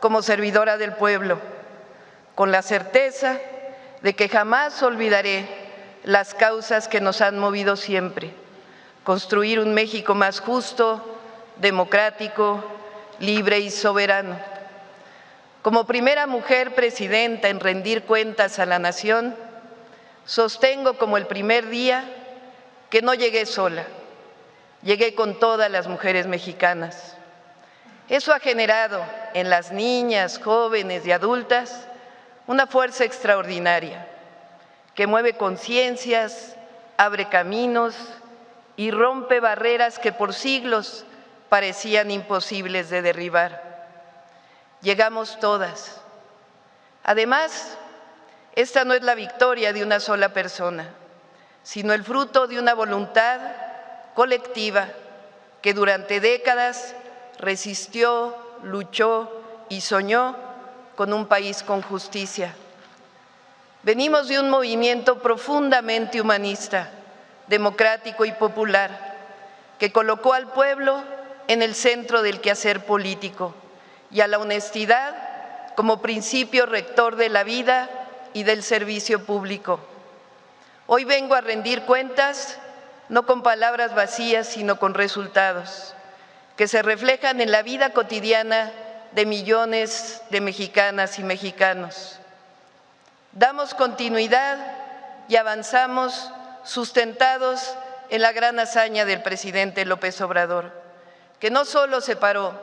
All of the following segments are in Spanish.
como servidora del pueblo, con la certeza de que jamás olvidaré las causas que nos han movido siempre: construir un México más justo, democrático, libre y soberano. Como primera mujer presidenta en rendir cuentas a la nación, sostengo como el primer día que no llegué sola, llegué con todas las mujeres mexicanas. Eso ha generado en las niñas, jóvenes y adultas una fuerza extraordinaria que mueve conciencias, abre caminos y rompe barreras que por siglos parecían imposibles de derribar. Llegamos todas. Además, esta no es la victoria de una sola persona, sino el fruto de una voluntad colectiva que durante décadas resistió, luchó y soñó con un país con justicia. Venimos de un movimiento profundamente humanista, democrático y popular, que colocó al pueblo en el centro del quehacer político y a la honestidad como principio rector de la vida y del servicio público. Hoy vengo a rendir cuentas no con palabras vacías, sino con resultados que se reflejan en la vida cotidiana de millones de mexicanas y mexicanos. Damos continuidad y avanzamos sustentados en la gran hazaña del presidente López Obrador, que no solo separó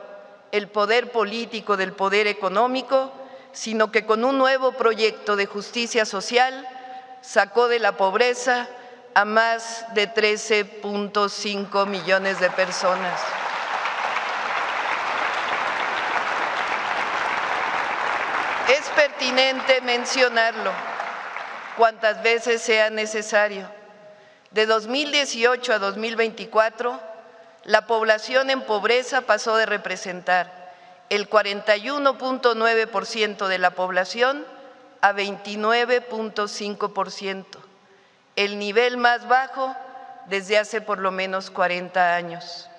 el poder político del poder económico, sino que con un nuevo proyecto de justicia social sacó de la pobreza a más de 13.5 millones de personas. Es pertinente mencionarlo cuantas veces sea necesario. De 2018 a 2024, la población en pobreza pasó de representar el 41.9% de la población a 29.5%, el nivel más bajo desde hace por lo menos 40 años.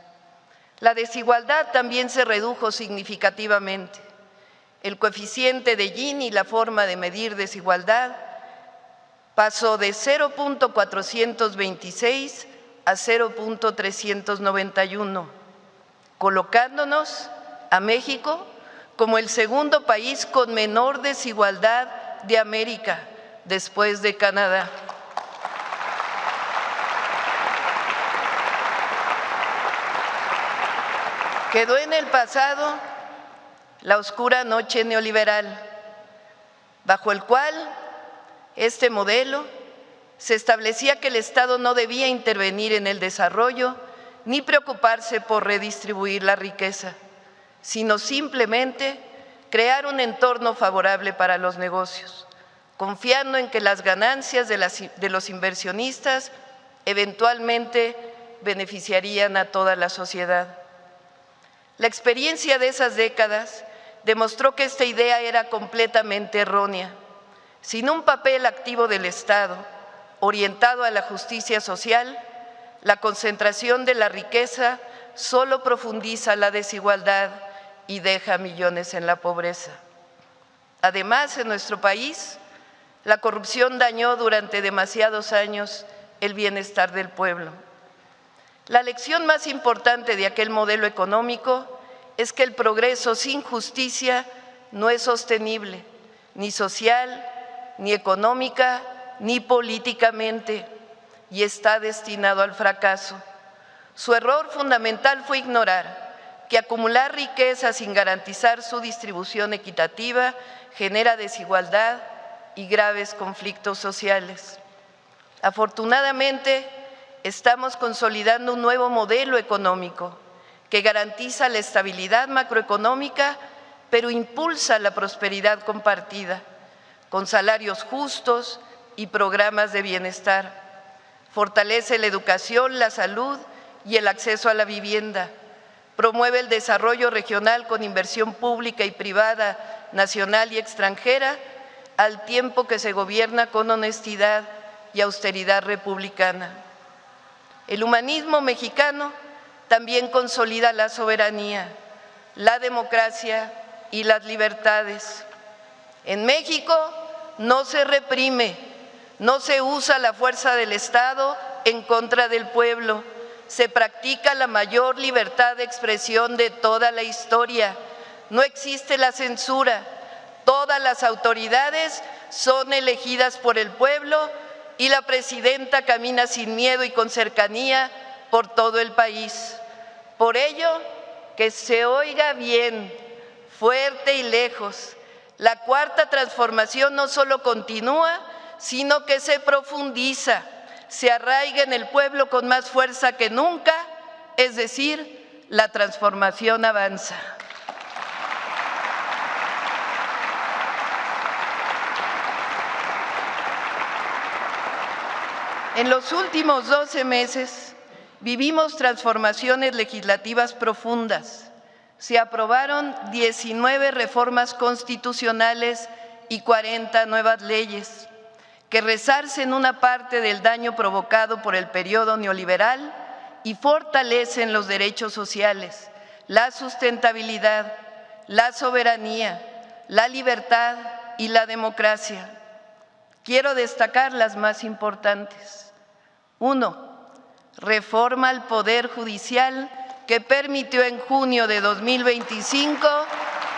La desigualdad también se redujo significativamente. El coeficiente de Gini, la forma de medir desigualdad, pasó de 0.426 a 0.391, colocándonos a México como el segundo país con menor desigualdad de América, después de Canadá. Quedó en el pasado la oscura noche neoliberal, bajo el cual este modelo se establecía que el Estado no debía intervenir en el desarrollo ni preocuparse por redistribuir la riqueza, sino simplemente crear un entorno favorable para los negocios, confiando en que las ganancias de los inversionistas eventualmente beneficiarían a toda la sociedad. La experiencia de esas décadas demostró que esta idea era completamente errónea. Sin un papel activo del Estado orientado a la justicia social, la concentración de la riqueza solo profundiza la desigualdad y deja millones en la pobreza. Además, en nuestro país, la corrupción dañó durante demasiados años el bienestar del pueblo. La lección más importante de aquel modelo económico es que el progreso sin justicia no es sostenible, ni social, ni económica, ni políticamente, y está destinado al fracaso. Su error fundamental fue ignorar que acumular riqueza sin garantizar su distribución equitativa genera desigualdad y graves conflictos sociales. Afortunadamente, estamos consolidando un nuevo modelo económico que garantiza la estabilidad macroeconómica, pero impulsa la prosperidad compartida, con salarios justos y programas de bienestar. Fortalece la educación, la salud y el acceso a la vivienda. Promueve el desarrollo regional con inversión pública y privada, nacional y extranjera, al tiempo que se gobierna con honestidad y austeridad republicana. El humanismo mexicano también consolida la soberanía, la democracia y las libertades. En México no se reprime, no se usa la fuerza del Estado en contra del pueblo. Se practica la mayor libertad de expresión de toda la historia. No existe la censura. Todas las autoridades son elegidas por el pueblo y la presidenta camina sin miedo y con cercanía por todo el país. Por ello, que se oiga bien, fuerte y lejos, la Cuarta Transformación no solo continúa, sino que se profundiza, se arraiga en el pueblo con más fuerza que nunca, es decir, la transformación avanza. En los últimos 12 meses vivimos transformaciones legislativas profundas. Se aprobaron 19 reformas constitucionales y 40 nuevas leyes que resarcen una parte del daño provocado por el periodo neoliberal y fortalecen los derechos sociales, la sustentabilidad, la soberanía, la libertad y la democracia. Quiero destacar las más importantes. 1. Reforma al Poder Judicial que permitió en junio de 2025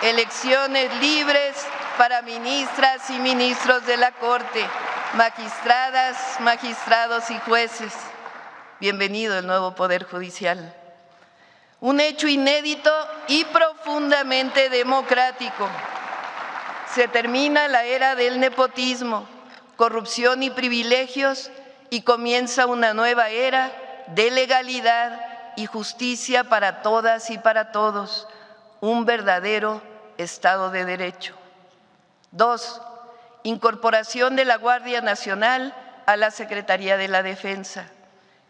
elecciones libres para ministras y ministros de la Corte, magistradas, magistrados y jueces. Bienvenido el nuevo Poder Judicial. Un hecho inédito y profundamente democrático. Se termina la era del nepotismo, corrupción y privilegios y comienza una nueva era de legalidad y justicia para todas y para todos, un verdadero Estado de Derecho. 2. Incorporación de la Guardia Nacional a la Secretaría de la Defensa.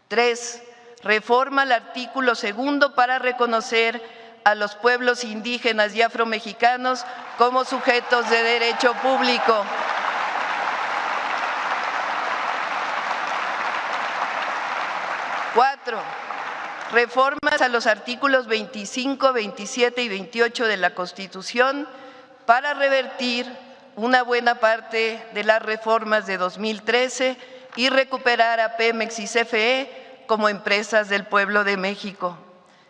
3. Reforma al artículo 2 para reconocer a los pueblos indígenas y afromexicanos como sujetos de derecho público. 4. Reformas a los artículos 25, 27 y 28 de la Constitución para revertir una buena parte de las reformas de 2013 y recuperar a Pemex y CFE como empresas del pueblo de México.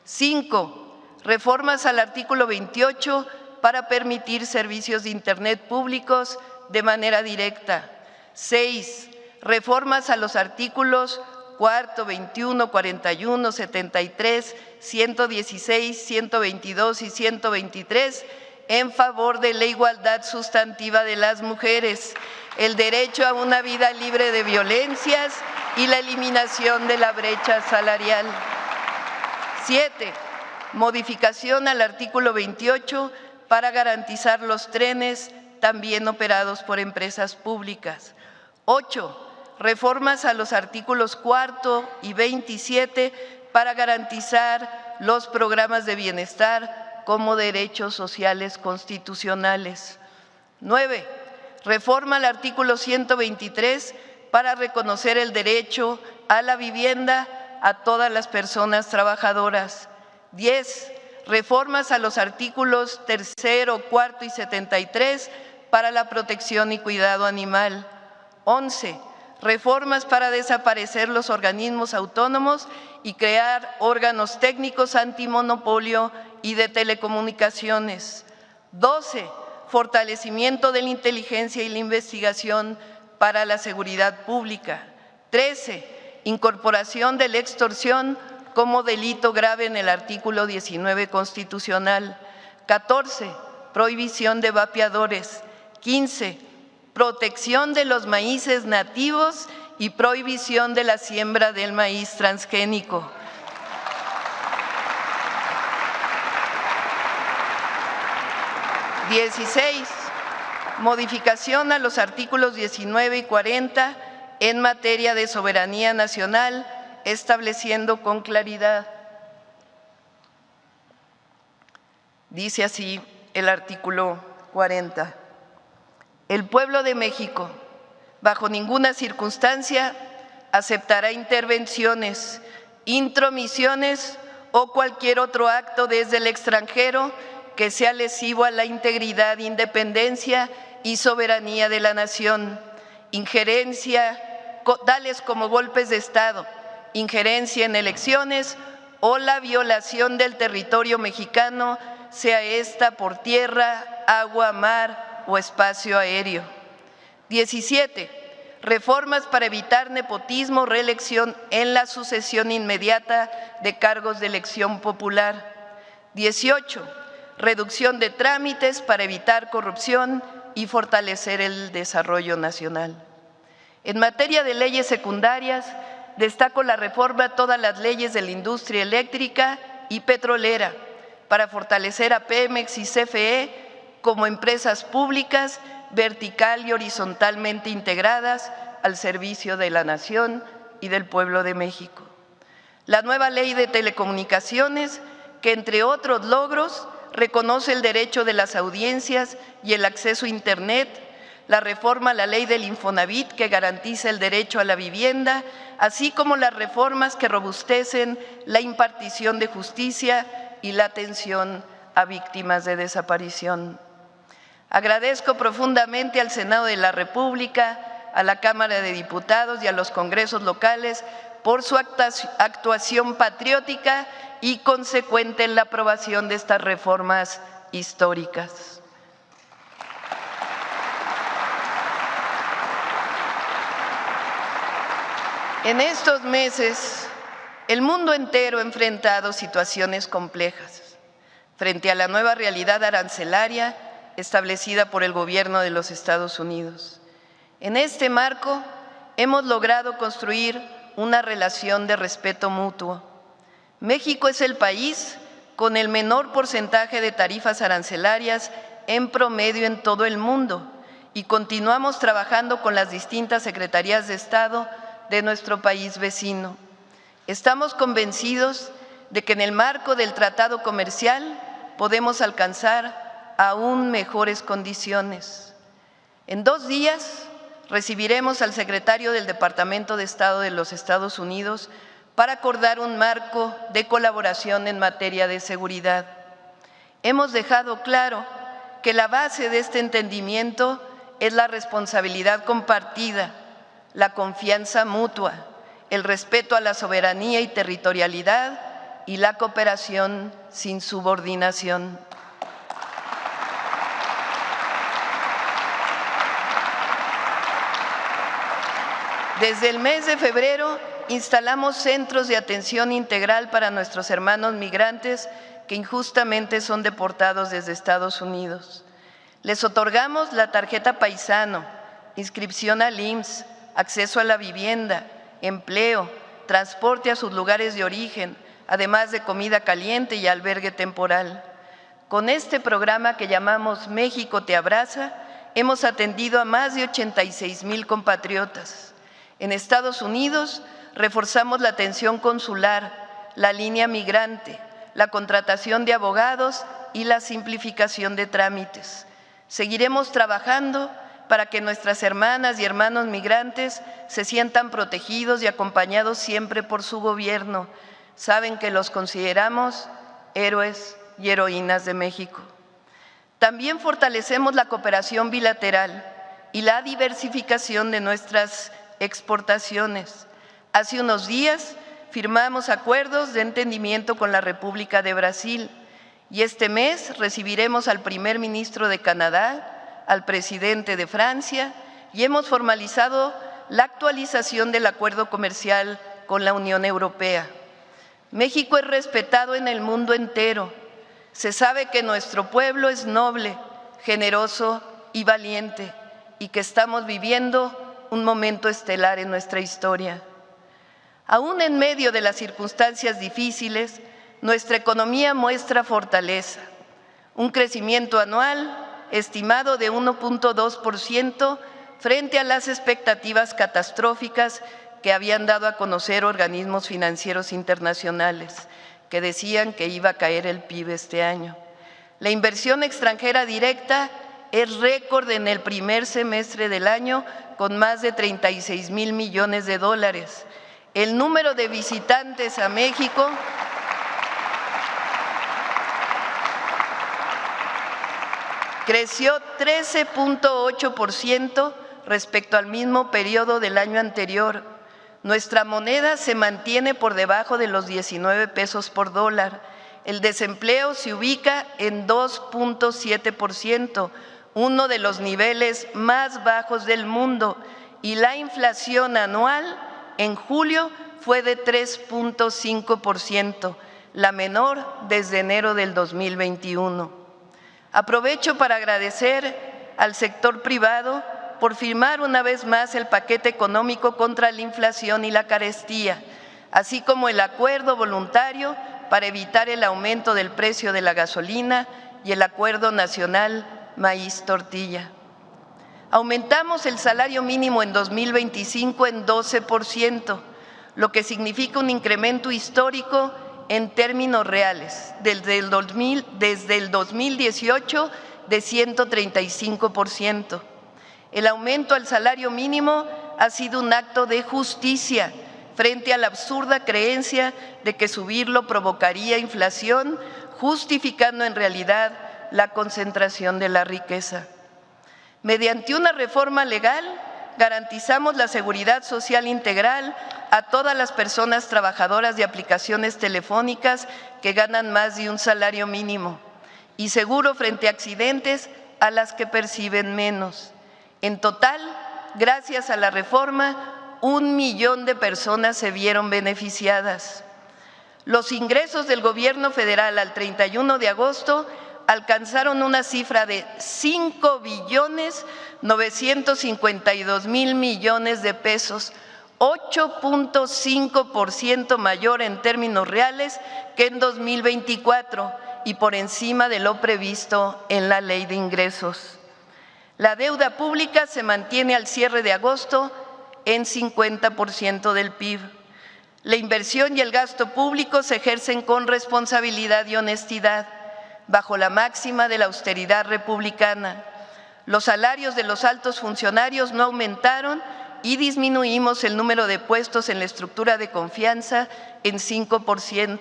5. Reformas al artículo 28 para permitir servicios de Internet públicos de manera directa. 6. Reformas a los artículos 4, 21, 41, 73, 116, 122 y 123 en favor de la igualdad sustantiva de las mujeres, el derecho a una vida libre de violencias y la eliminación de la brecha salarial. 7. Modificación al artículo 28 para garantizar los trenes también operados por empresas públicas. 8. Reformas a los artículos 4 y 27 para garantizar los programas de bienestar como derechos sociales constitucionales. 9. Reforma al artículo 123 para reconocer el derecho a la vivienda a todas las personas trabajadoras. 10. Reformas a los artículos 3, 4 y 73 para la protección y cuidado animal. 11. Reformas para desaparecer los organismos autónomos y crear órganos técnicos antimonopolio y de telecomunicaciones. 12. Fortalecimiento de la inteligencia y la investigación para la seguridad pública. 13. Incorporación de la extorsión como delito grave en el artículo 19 constitucional. 14. Prohibición de vapeadores. 15. Protección de los maíces nativos y prohibición de la siembra del maíz transgénico. 16. Modificación a los artículos 19 y 40 en materia de soberanía nacional, estableciendo con claridad. Dice así el artículo 40. El pueblo de México, bajo ninguna circunstancia, aceptará intervenciones, intromisiones o cualquier otro acto desde el extranjero que sea lesivo a la integridad, independencia y soberanía de la nación, injerencia, tales como golpes de Estado, injerencia en elecciones o la violación del territorio mexicano, sea esta por tierra, agua, mar o espacio aéreo. 17. Reformas para evitar nepotismo o reelección en la sucesión inmediata de cargos de elección popular. 18. Reducción de trámites para evitar corrupción y fortalecer el desarrollo nacional. En materia de leyes secundarias, destaco la reforma a todas las leyes de la industria eléctrica y petrolera para fortalecer a Pemex y CFE como empresas públicas vertical y horizontalmente integradas al servicio de la nación y del pueblo de México. La nueva ley de telecomunicaciones, que entre otros logros reconoce el derecho de las audiencias y el acceso a Internet, la reforma a la ley del Infonavit, que garantiza el derecho a la vivienda, así como las reformas que robustecen la impartición de justicia y la atención a víctimas de desaparición. Agradezco profundamente al Senado de la República, a la Cámara de Diputados y a los congresos locales por su actuación patriótica y consecuente en la aprobación de estas reformas históricas. En estos meses, el mundo entero ha enfrentado situaciones complejas frente a la nueva realidad arancelaria establecida por el Gobierno de los Estados Unidos. En este marco, hemos logrado construir una relación de respeto mutuo. México es el país con el menor porcentaje de tarifas arancelarias en promedio en todo el mundo y continuamos trabajando con las distintas secretarías de Estado de nuestro país vecino. Estamos convencidos de que en el marco del tratado comercial podemos alcanzar aún mejores condiciones. En 2 días recibiremos al secretario del Departamento de Estado de los Estados Unidos para acordar un marco de colaboración en materia de seguridad. Hemos dejado claro que la base de este entendimiento es la responsabilidad compartida, la confianza mutua, el respeto a la soberanía y territorialidad y la cooperación sin subordinación. Desde el mes de febrero instalamos centros de atención integral para nuestros hermanos migrantes que injustamente son deportados desde Estados Unidos. Les otorgamos la tarjeta paisano, inscripción al IMSS, acceso a la vivienda, empleo, transporte a sus lugares de origen, además de comida caliente y albergue temporal. Con este programa que llamamos México te abraza, hemos atendido a más de 86,000 compatriotas. En Estados Unidos reforzamos la atención consular, la línea migrante, la contratación de abogados y la simplificación de trámites. Seguiremos trabajando para que nuestras hermanas y hermanos migrantes se sientan protegidos y acompañados siempre por su gobierno. Saben que los consideramos héroes y heroínas de México. También fortalecemos la cooperación bilateral y la diversificación de nuestras exportaciones. Hace unos días firmamos acuerdos de entendimiento con la República de Brasil y este mes recibiremos al primer ministro de Canadá, al presidente de Francia y hemos formalizado la actualización del acuerdo comercial con la Unión Europea. México es respetado en el mundo entero. Se sabe que nuestro pueblo es noble, generoso y valiente y que estamos viviendo un momento estelar en nuestra historia. Aún en medio de las circunstancias difíciles, nuestra economía muestra fortaleza, un crecimiento anual estimado de 1.2% frente a las expectativas catastróficas que habían dado a conocer organismos financieros internacionales, que decían que iba a caer el PIB este año. La inversión extranjera directa es récord en el primer semestre del año, con más de 36,000 millones de dólares. El número de visitantes a México creció 13.8% respecto al mismo periodo del año anterior. Nuestra moneda se mantiene por debajo de los 19 pesos por dólar. El desempleo se ubica en 2.7%, uno de los niveles más bajos del mundo, y la inflación anual en julio fue de 3.5%, la menor desde enero del 2021. Aprovecho para agradecer al sector privado por firmar una vez más el paquete económico contra la inflación y la carestía, así como el acuerdo voluntario para evitar el aumento del precio de la gasolina y el acuerdo nacional maíz-tortilla. Aumentamos el salario mínimo en 2025 en 12%, lo que significa un incremento histórico en términos reales, desde el 2018 de 135%. El aumento al salario mínimo ha sido un acto de justicia frente a la absurda creencia de que subirlo provocaría inflación, justificando en realidad la concentración de la riqueza. Mediante una reforma legal, garantizamos la seguridad social integral a todas las personas trabajadoras de aplicaciones telefónicas que ganan más de un salario mínimo y seguro frente a accidentes a las que perciben menos. En total, gracias a la reforma, 1 millón de personas se vieron beneficiadas. Los ingresos del Gobierno federal al 31 de agosto alcanzaron una cifra de 5.952.000 millones de pesos, 8.5% mayor en términos reales que en 2024 y por encima de lo previsto en la Ley de Ingresos. La deuda pública se mantiene al cierre de agosto en 50% del PIB. La inversión y el gasto público se ejercen con responsabilidad y honestidad, bajo la máxima de la austeridad republicana. Los salarios de los altos funcionarios no aumentaron y disminuimos el número de puestos en la estructura de confianza en 5%.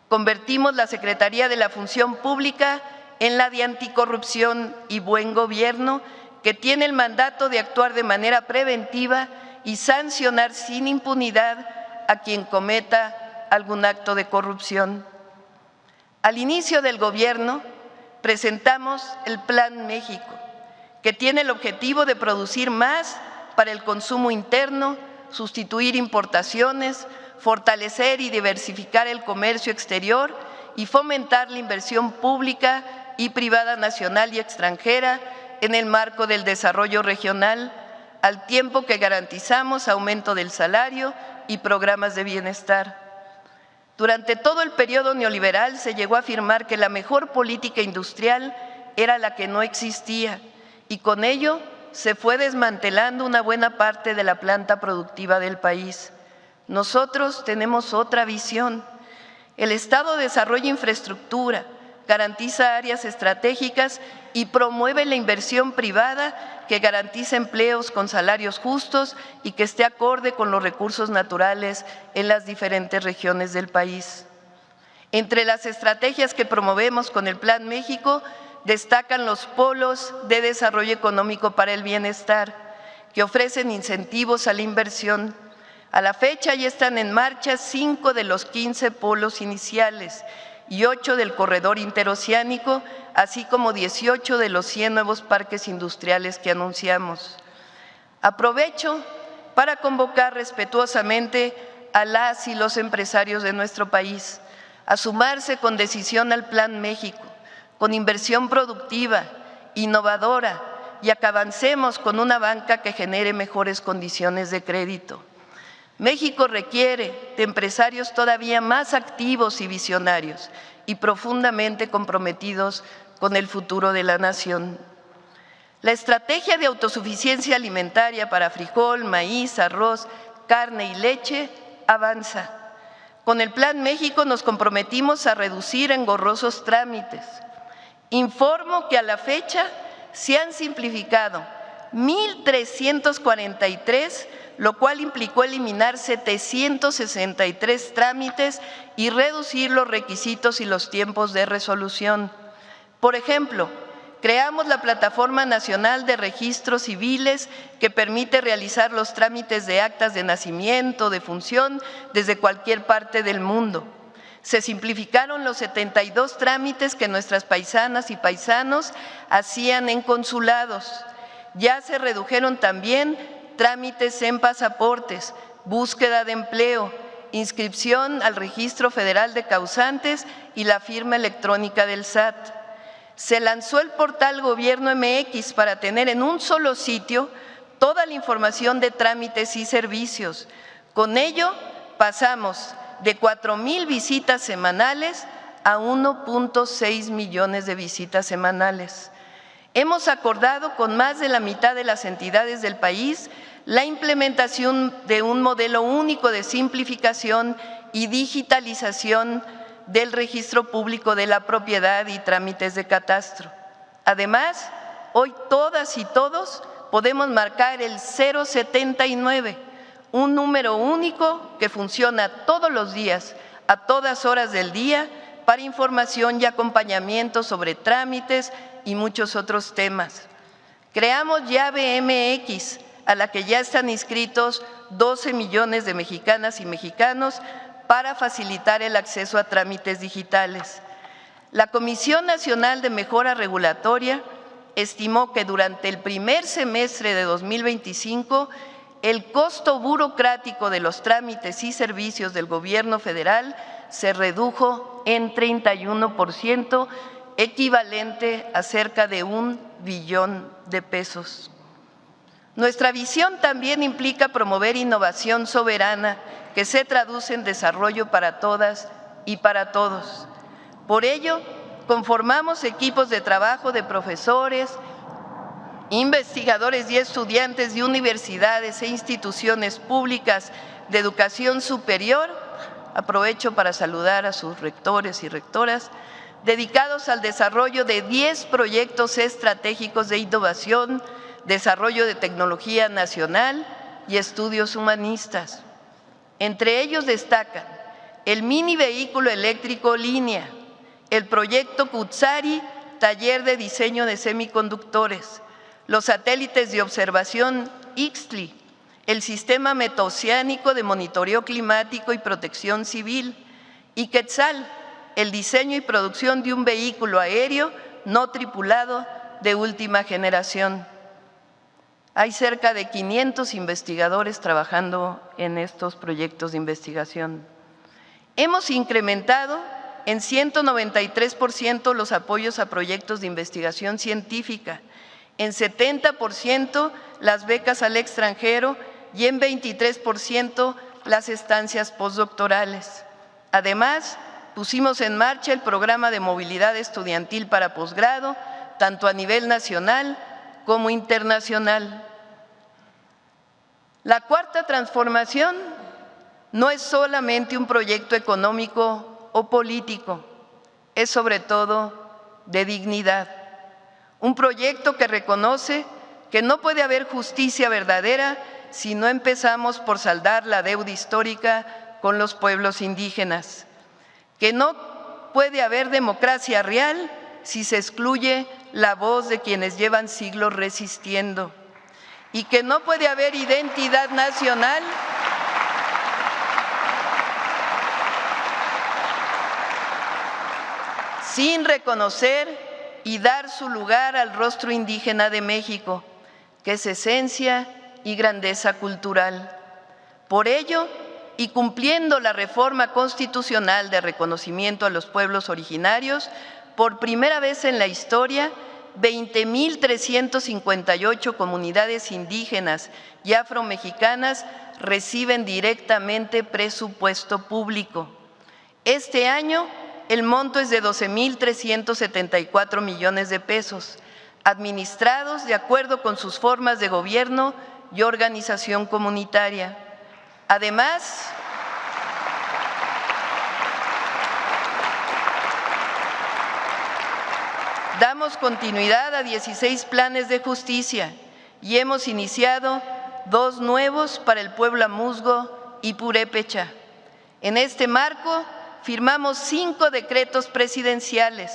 Convertimos la Secretaría de la Función Pública en la de Anticorrupción y Buen Gobierno, que tiene el mandato de actuar de manera preventiva y sancionar sin impunidad a quien cometa algún acto de corrupción. Al inicio del gobierno presentamos el Plan México, que tiene el objetivo de producir más para el consumo interno, sustituir importaciones, fortalecer y diversificar el comercio exterior y fomentar la inversión pública y privada nacional y extranjera en el marco del desarrollo regional, al tiempo que garantizamos aumento del salario y programas de bienestar. Durante todo el periodo neoliberal se llegó a afirmar que la mejor política industrial era la que no existía y con ello se fue desmantelando una buena parte de la planta productiva del país. Nosotros tenemos otra visión. El Estado desarrolla infraestructura, garantiza áreas estratégicas y promueve la inversión privada que garantiza empleos con salarios justos y que esté acorde con los recursos naturales en las diferentes regiones del país. Entre las estrategias que promovemos con el Plan México destacan los polos de desarrollo económico para el bienestar, que ofrecen incentivos a la inversión. A la fecha ya están en marcha 5 de los 15 polos iniciales y 8 del corredor interoceánico, así como 18 de los 100 nuevos parques industriales que anunciamos. Aprovecho para convocar respetuosamente a las y los empresarios de nuestro país a sumarse con decisión al Plan México, con inversión productiva, innovadora y a que avancemos con una banca que genere mejores condiciones de crédito. México requiere de empresarios todavía más activos y visionarios y profundamente comprometidos con el futuro de la nación. La estrategia de autosuficiencia alimentaria para frijol, maíz, arroz, carne y leche avanza. Con el Plan México nos comprometimos a reducir engorrosos trámites. Informo que a la fecha se han simplificado 1.343, lo cual implicó eliminar 763 trámites y reducir los requisitos y los tiempos de resolución. Por ejemplo, Creamos la Plataforma Nacional de Registros Civiles que permite realizar los trámites de actas de nacimiento, de función, desde cualquier parte del mundo. Se simplificaron los 72 trámites que nuestras paisanas y paisanos hacían en consulados. Ya se redujeron también trámites en pasaportes, búsqueda de empleo, inscripción al Registro Federal de Causantes y la firma electrónica del SAT. Se lanzó el portal Gobierno MX para tener en un solo sitio toda la información de trámites y servicios. Con ello pasamos de 4,000 visitas semanales a 1.6 millones de visitas semanales. Hemos acordado con más de la mitad de las entidades del país la implementación de un modelo único de simplificación y digitalización del registro público de la propiedad y trámites de catastro. Además, hoy todas y todos podemos marcar el 079, un número único que funciona todos los días, a todas horas del día, para información y acompañamiento sobre trámites y muchos otros temas. Creamos Llave MX, a la que ya están inscritos 12 millones de mexicanas y mexicanos para facilitar el acceso a trámites digitales. La Comisión Nacional de Mejora Regulatoria estimó que durante el primer semestre de 2025 el costo burocrático de los trámites y servicios del Gobierno federal se redujo en 31%, equivalente a cerca de 1 billón de pesos. Nuestra visión también implica promover innovación soberana que se traduce en desarrollo para todas y para todos. Por ello, conformamos equipos de trabajo de profesores, investigadores y estudiantes de universidades e instituciones públicas de educación superior, aprovecho para saludar a sus rectores y rectoras, dedicados al desarrollo de 10 proyectos estratégicos de innovación, desarrollo de tecnología nacional y estudios humanistas. Entre ellos destacan el mini vehículo eléctrico Línea, el proyecto Cutzari, taller de diseño de semiconductores, los satélites de observación Ixtli, el sistema metoceánico de monitoreo climático y protección civil, y Quetzal, el diseño y producción de un vehículo aéreo no tripulado de última generación. Hay cerca de 500 investigadores trabajando en estos proyectos de investigación. Hemos incrementado en 193% los apoyos a proyectos de investigación científica, en 70% las becas al extranjero y en 23% las estancias postdoctorales. Además, pusimos en marcha el programa de movilidad estudiantil para posgrado, tanto a nivel nacional como internacional. La cuarta transformación no es solamente un proyecto económico o político, es sobre todo de dignidad. Un proyecto que reconoce que no puede haber justicia verdadera si no empezamos por saldar la deuda histórica con los pueblos indígenas, que no puede haber democracia real si se excluye la voz de quienes llevan siglos resistiendo, y que no puede haber identidad nacional sin reconocer y dar su lugar al rostro indígena de México, que es esencia y grandeza cultural. Por ello, y cumpliendo la reforma constitucional de reconocimiento a los pueblos originarios, por primera vez en la historia, 20,358 comunidades indígenas y afromexicanas reciben directamente presupuesto público. Este año, el monto es de 12,374 millones de pesos, administrados de acuerdo con sus formas de gobierno y organización comunitaria. Además, damos continuidad a 16 planes de justicia y hemos iniciado 2 nuevos para el pueblo amuzgo y purépecha. En este marco, firmamos 5 decretos presidenciales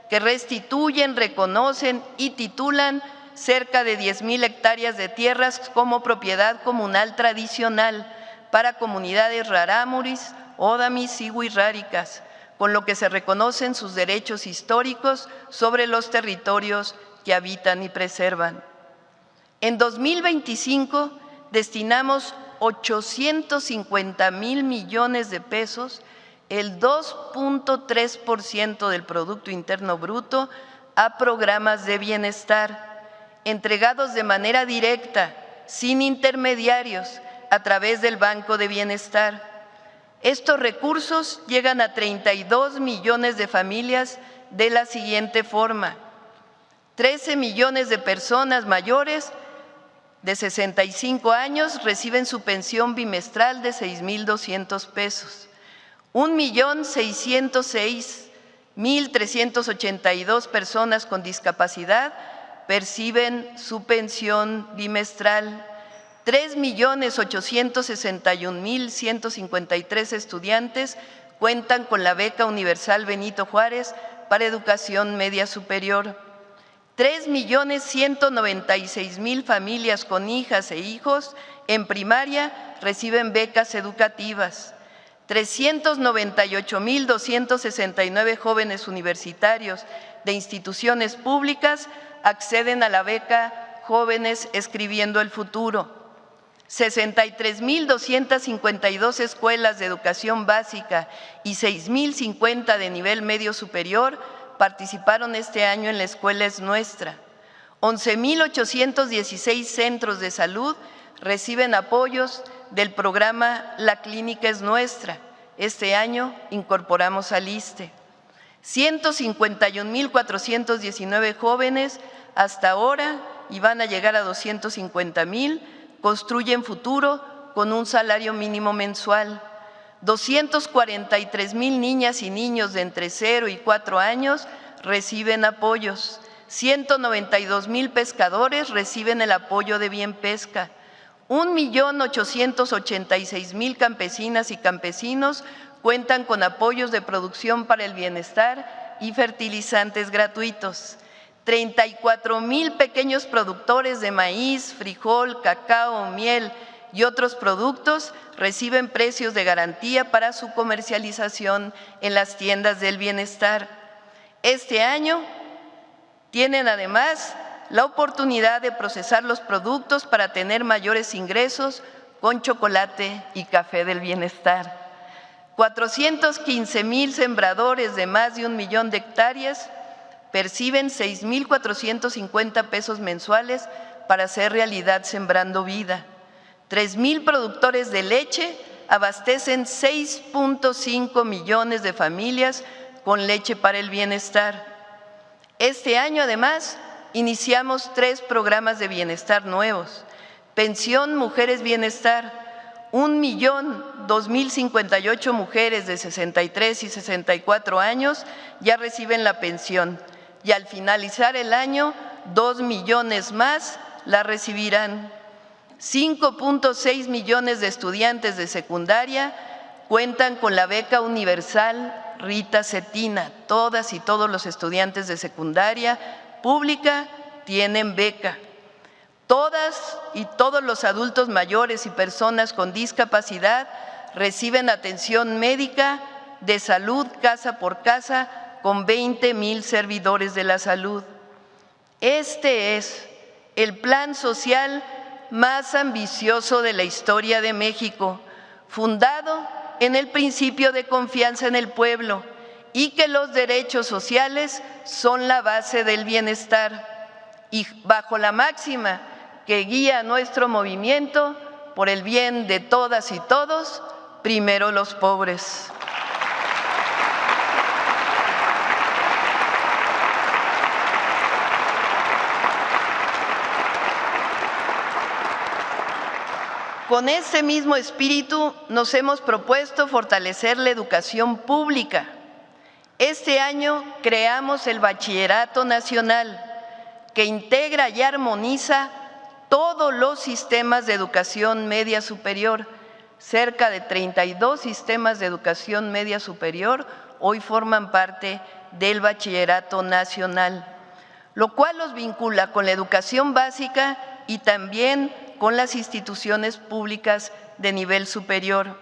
que restituyen, reconocen y titulan cerca de 10,000 hectáreas de tierras como propiedad comunal tradicional para comunidades rarámuris, ódamis y huirráricas, con lo que se reconocen sus derechos históricos sobre los territorios que habitan y preservan. En 2025 destinamos 850,000 millones de pesos, el 2.3% del Producto Interno Bruto, a programas de bienestar, entregados de manera directa, sin intermediarios, a través del Banco de Bienestar. Estos recursos llegan a 32 millones de familias de la siguiente forma: 13 millones de personas mayores de 65 años reciben su pensión bimestral de 6,200 pesos. 1,606,382 personas con discapacidad perciben su pensión bimestral. 3,861,153 estudiantes cuentan con la beca universal Benito Juárez para educación media superior. 3,196,000 familias con hijas e hijos en primaria reciben becas educativas. 398,269 jóvenes universitarios de instituciones públicas acceden a la beca Jóvenes Escribiendo el Futuro. 63,252 escuelas de educación básica y 6,050 de nivel medio superior participaron este año en La Escuela es Nuestra. 11,816 centros de salud reciben apoyos del programa La Clínica es Nuestra. Este año incorporamos al ISSSTE. 151,419 jóvenes hasta ahora, y van a llegar a 250,000, construyen futuro con un salario mínimo mensual. 243,000 niñas y niños de entre 0 y 4 años reciben apoyos. 192,000 pescadores reciben el apoyo de Bien Pesca. 1,886,000 campesinas y campesinos cuentan con apoyos de producción para el bienestar y fertilizantes gratuitos. 34,000 pequeños productores de maíz, frijol, cacao, miel y otros productos reciben precios de garantía para su comercialización en las tiendas del bienestar. Este año tienen además la oportunidad de procesar los productos para tener mayores ingresos con chocolate y café del bienestar. 415,000 sembradores de más de 1 millón de hectáreas perciben 6,450 pesos mensuales para hacer realidad Sembrando Vida. 3,000 productores de leche abastecen 6.5 millones de familias con leche para el bienestar. Este año, además, iniciamos 3 programas de bienestar nuevos. Pensión Mujeres Bienestar. 1,002,058 mujeres de 63 y 64 años ya reciben la pensión, y al finalizar el año, 2 millones más la recibirán. 5.6 millones de estudiantes de secundaria cuentan con la beca universal Rita Cetina. Todas y todos los estudiantes de secundaria pública tienen beca. Todas y todos los adultos mayores y personas con discapacidad reciben atención médica de salud casa por casa con 20,000 servidores de la salud. Este es el plan social más ambicioso de la historia de México, fundado en el principio de confianza en el pueblo y que los derechos sociales son la base del bienestar, y bajo la máxima que guía nuestro movimiento: por el bien de todas y todos, primero los pobres. Con este mismo espíritu nos hemos propuesto fortalecer la educación pública. Este año creamos el Bachillerato Nacional, que integra y armoniza todos los sistemas de educación media superior. Cerca de 32 sistemas de educación media superior hoy forman parte del Bachillerato Nacional, lo cual los vincula con la educación básica y también con las instituciones públicas de nivel superior.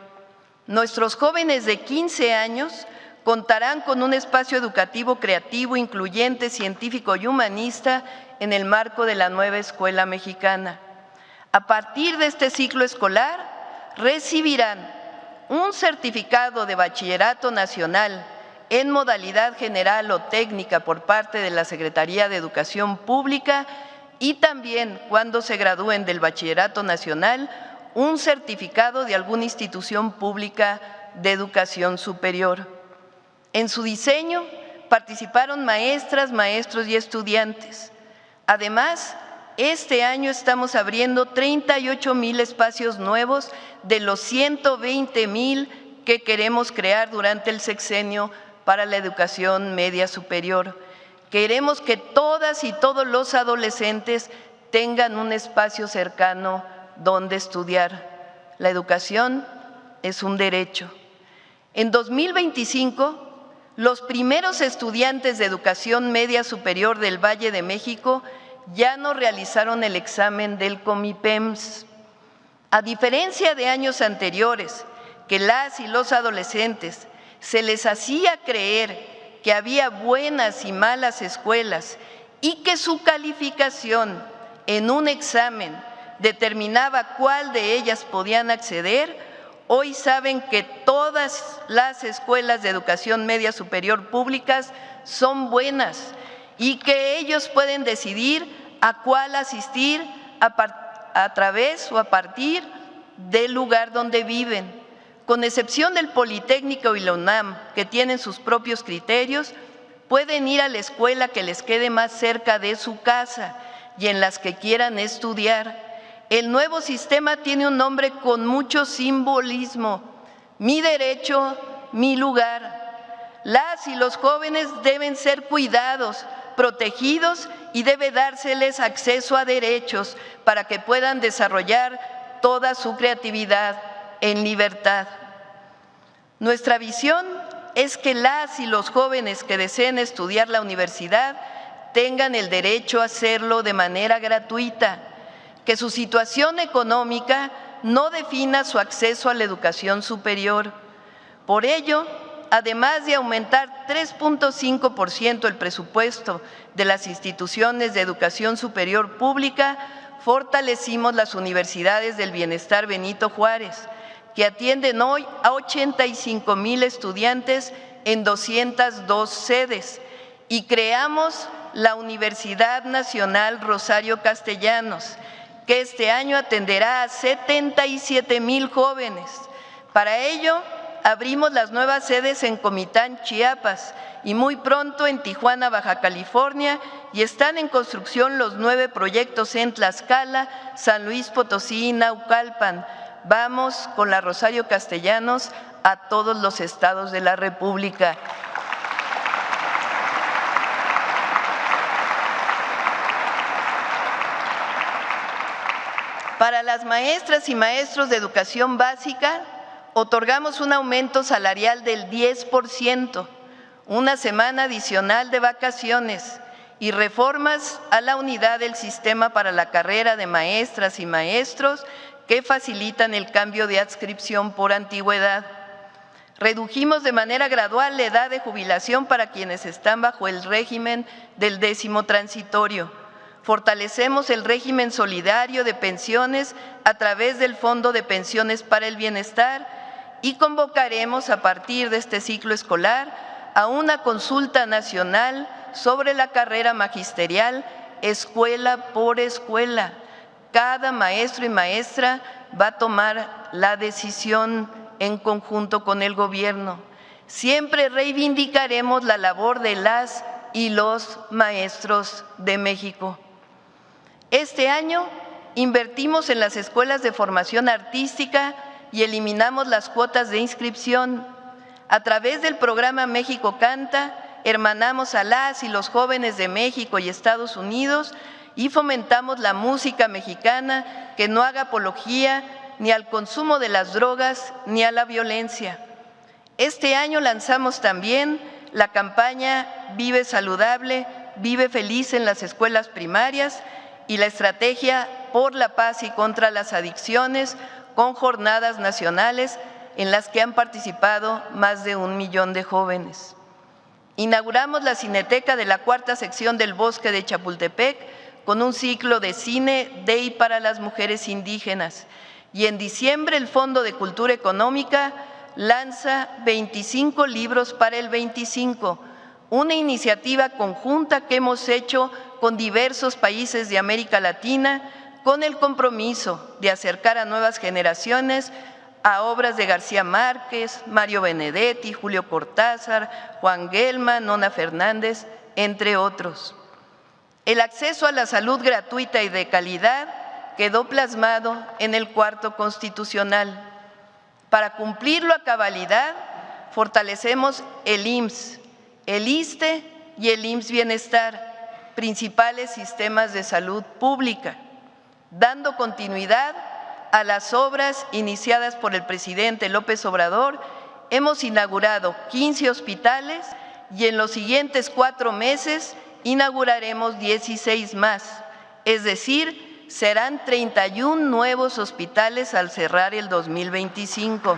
Nuestros jóvenes de 15 años contarán con un espacio educativo creativo, incluyente, científico y humanista en el marco de la nueva escuela mexicana. A partir de este ciclo escolar, recibirán un certificado de bachillerato nacional en modalidad general o técnica por parte de la Secretaría de Educación Pública y también, cuando se gradúen del bachillerato nacional, un certificado de alguna institución pública de educación superior. En su diseño participaron maestras, maestros y estudiantes. Además, este año estamos abriendo 38,000 espacios nuevos de los 120,000 que queremos crear durante el sexenio para la educación media superior. Queremos que todas y todos los adolescentes tengan un espacio cercano donde estudiar. La educación es un derecho. En 2025, los primeros estudiantes de educación media superior del Valle de México ya no realizaron el examen del Comipems. A diferencia de años anteriores, que las y los adolescentes se les hacía creer que había buenas y malas escuelas y que su calificación en un examen determinaba cuál de ellas podían acceder, hoy saben que todas las escuelas de educación media superior públicas son buenas y que ellos pueden decidir a cuál asistir a través o a partir del lugar donde viven. Con excepción del Politécnico y la UNAM, que tienen sus propios criterios, pueden ir a la escuela que les quede más cerca de su casa y en las que quieran estudiar. El nuevo sistema tiene un nombre con mucho simbolismo: mi derecho, mi lugar. Las y los jóvenes deben ser cuidados, protegidos y debe dárseles acceso a derechos para que puedan desarrollar toda su creatividad en libertad. Nuestra visión es que las y los jóvenes que deseen estudiar la universidad tengan el derecho a hacerlo de manera gratuita, que su situación económica no defina su acceso a la educación superior. Por ello, además de aumentar 3.5% el presupuesto de las instituciones de educación superior pública, fortalecimos las universidades del Bienestar Benito Juárez, que atienden hoy a 85,000 estudiantes en 202 sedes, y creamos la Universidad Nacional Rosario Castellanos, que este año atenderá a 77,000 jóvenes. Para ello, abrimos las nuevas sedes en Comitán, Chiapas, y muy pronto en Tijuana, Baja California, y están en construcción los 9 proyectos en Tlaxcala, San Luis Potosí y Naucalpan. Vamos con la Rosario Castellanos a todos los estados de la República. Para las maestras y maestros de educación básica, otorgamos un aumento salarial del 10%, una semana adicional de vacaciones y reformas a la unidad del sistema para la carrera de maestras y maestros que facilitan el cambio de adscripción por antigüedad. Redujimos de manera gradual la edad de jubilación para quienes están bajo el régimen del 10º transitorio. Fortalecemos el régimen solidario de pensiones a través del Fondo de Pensiones para el Bienestar y convocaremos a partir de este ciclo escolar a una consulta nacional sobre la carrera magisterial escuela por escuela. Cada maestro y maestra va a tomar la decisión en conjunto con el gobierno. Siempre reivindicaremos la labor de las y los maestros de México. Este año invertimos en las escuelas de formación artística y eliminamos las cuotas de inscripción. A través del programa México Canta, hermanamos a las y los jóvenes de México y Estados Unidos y fomentamos la música mexicana que no haga apología ni al consumo de las drogas ni a la violencia. Este año lanzamos también la campaña Vive Saludable, Vive Feliz en las escuelas primarias y la estrategia por la paz y contra las adicciones con jornadas nacionales en las que han participado más de 1 millón de jóvenes. Inauguramos la Cineteca de la cuarta sección del Bosque de Chapultepec con un ciclo de cine de y para las mujeres indígenas. Y en diciembre el Fondo de Cultura Económica lanza 25 libros para el 25, una iniciativa conjunta que hemos hecho con diversos países de América Latina con el compromiso de acercar a nuevas generaciones a obras de García Márquez, Mario Benedetti, Julio Cortázar, Juan Gelman, Nona Fernández, entre otros. El acceso a la salud gratuita y de calidad quedó plasmado en el Cuarto Constitucional. Para cumplirlo a cabalidad, fortalecemos el IMSS, el ISSSTE y el IMSS Bienestar, principales sistemas de salud pública, dando continuidad a las obras iniciadas por el presidente López Obrador. Hemos inaugurado 15 hospitales y en los siguientes 4 meses inauguraremos 16 más, es decir, serán 31 nuevos hospitales al cerrar el 2025.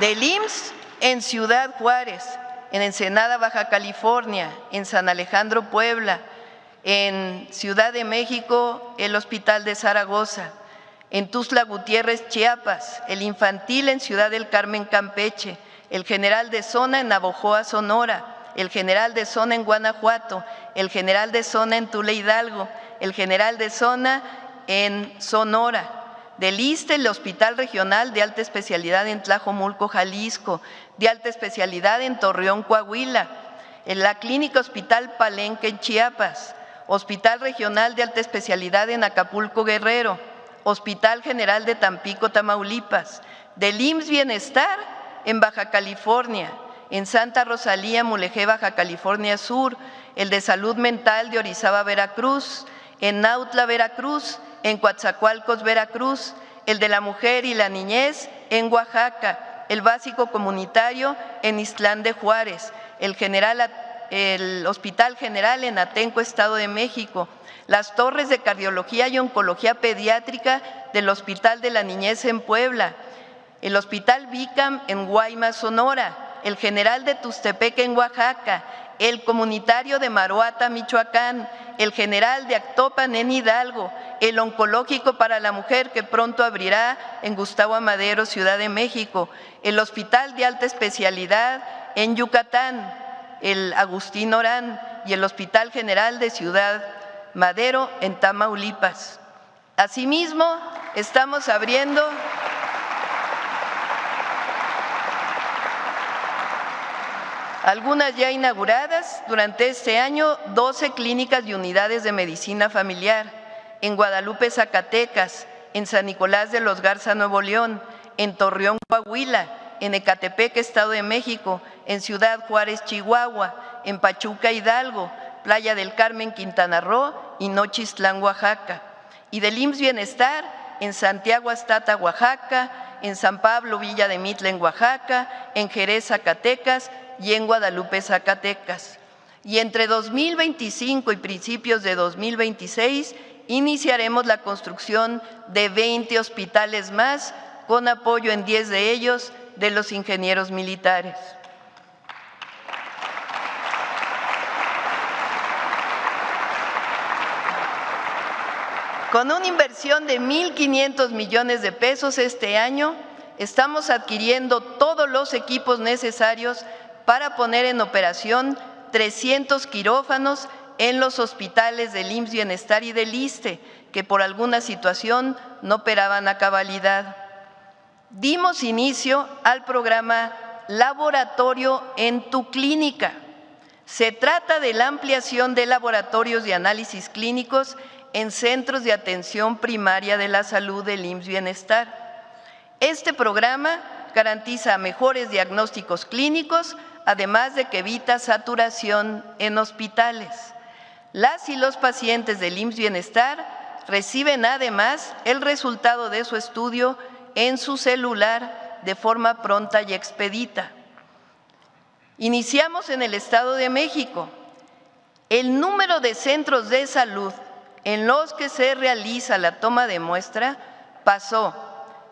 Del IMSS en Ciudad Juárez, en Ensenada, Baja California, en San Alejandro, Puebla, en Ciudad de México, el Hospital de Zaragoza, en Tuxtla Gutiérrez, Chiapas, el infantil en Ciudad del Carmen, Campeche, el general de zona en Navojoa, Sonora, el general de zona en Guanajuato, el general de zona en Tula, Hidalgo, el general de zona en Sonora. Del ISSSTE, el Hospital Regional de Alta Especialidad en Tlajomulco, Jalisco, de alta especialidad en Torreón, Coahuila, en la Clínica Hospital Palenque en Chiapas, Hospital Regional de Alta Especialidad en Acapulco, Guerrero, Hospital General de Tampico, Tamaulipas, del IMSS Bienestar en Baja California, en Santa Rosalía, Mulegé, Baja California Sur, el de Salud Mental de Orizaba, Veracruz, en Nautla, Veracruz, en Coatzacoalcos, Veracruz, el de la Mujer y la Niñez en Oaxaca, el básico comunitario en Islán de Juárez, el Hospital General en Atenco, Estado de México, las torres de cardiología y oncología pediátrica del Hospital de la Niñez en Puebla, el Hospital Bicam en Guaymas, Sonora, el General de Tuxtepec en Oaxaca, el comunitario de Maruata, Michoacán, el General de Actopan en Hidalgo, el oncológico para la mujer que pronto abrirá en Gustavo Amadero, Ciudad de México, el Hospital de Alta Especialidad en Yucatán, el Agustín Orán y el Hospital General de Ciudad Madero en Tamaulipas. Asimismo, estamos abriendo algunas ya inauguradas durante este año, 12 clínicas y unidades de medicina familiar en Guadalupe, Zacatecas, en San Nicolás de los Garza, Nuevo León, en Torreón, Coahuila, en Ecatepec, Estado de México, en Ciudad Juárez, Chihuahua, en Pachuca, Hidalgo, Playa del Carmen, Quintana Roo y Nochistlán, Oaxaca. Y del IMSS Bienestar en Santiago Astata, Oaxaca, en San Pablo, Villa de Mitla, en Oaxaca, en Jerez, Zacatecas y en Guadalupe, Zacatecas. Y entre 2025 y principios de 2026 iniciaremos la construcción de 20 hospitales más, con apoyo en 10 de ellos de los ingenieros militares. Con una inversión de 1.500 millones de pesos este año, estamos adquiriendo todos los equipos necesarios para poner en operación 300 quirófanos en los hospitales del IMSS Bienestar y del ISSSTE, que por alguna situación no operaban a cabalidad. Dimos inicio al programa Laboratorio en tu Clínica. Se trata de la ampliación de laboratorios de análisis clínicos en centros de atención primaria de la salud del IMSS Bienestar. Este programa garantiza mejores diagnósticos clínicos, además de que evita saturación en hospitales. Las y los pacientes del IMSS Bienestar reciben además el resultado de su estudio en su celular de forma pronta y expedita. Iniciamos en el Estado de México. El número de centros de salud en los que se realiza la toma de muestra pasó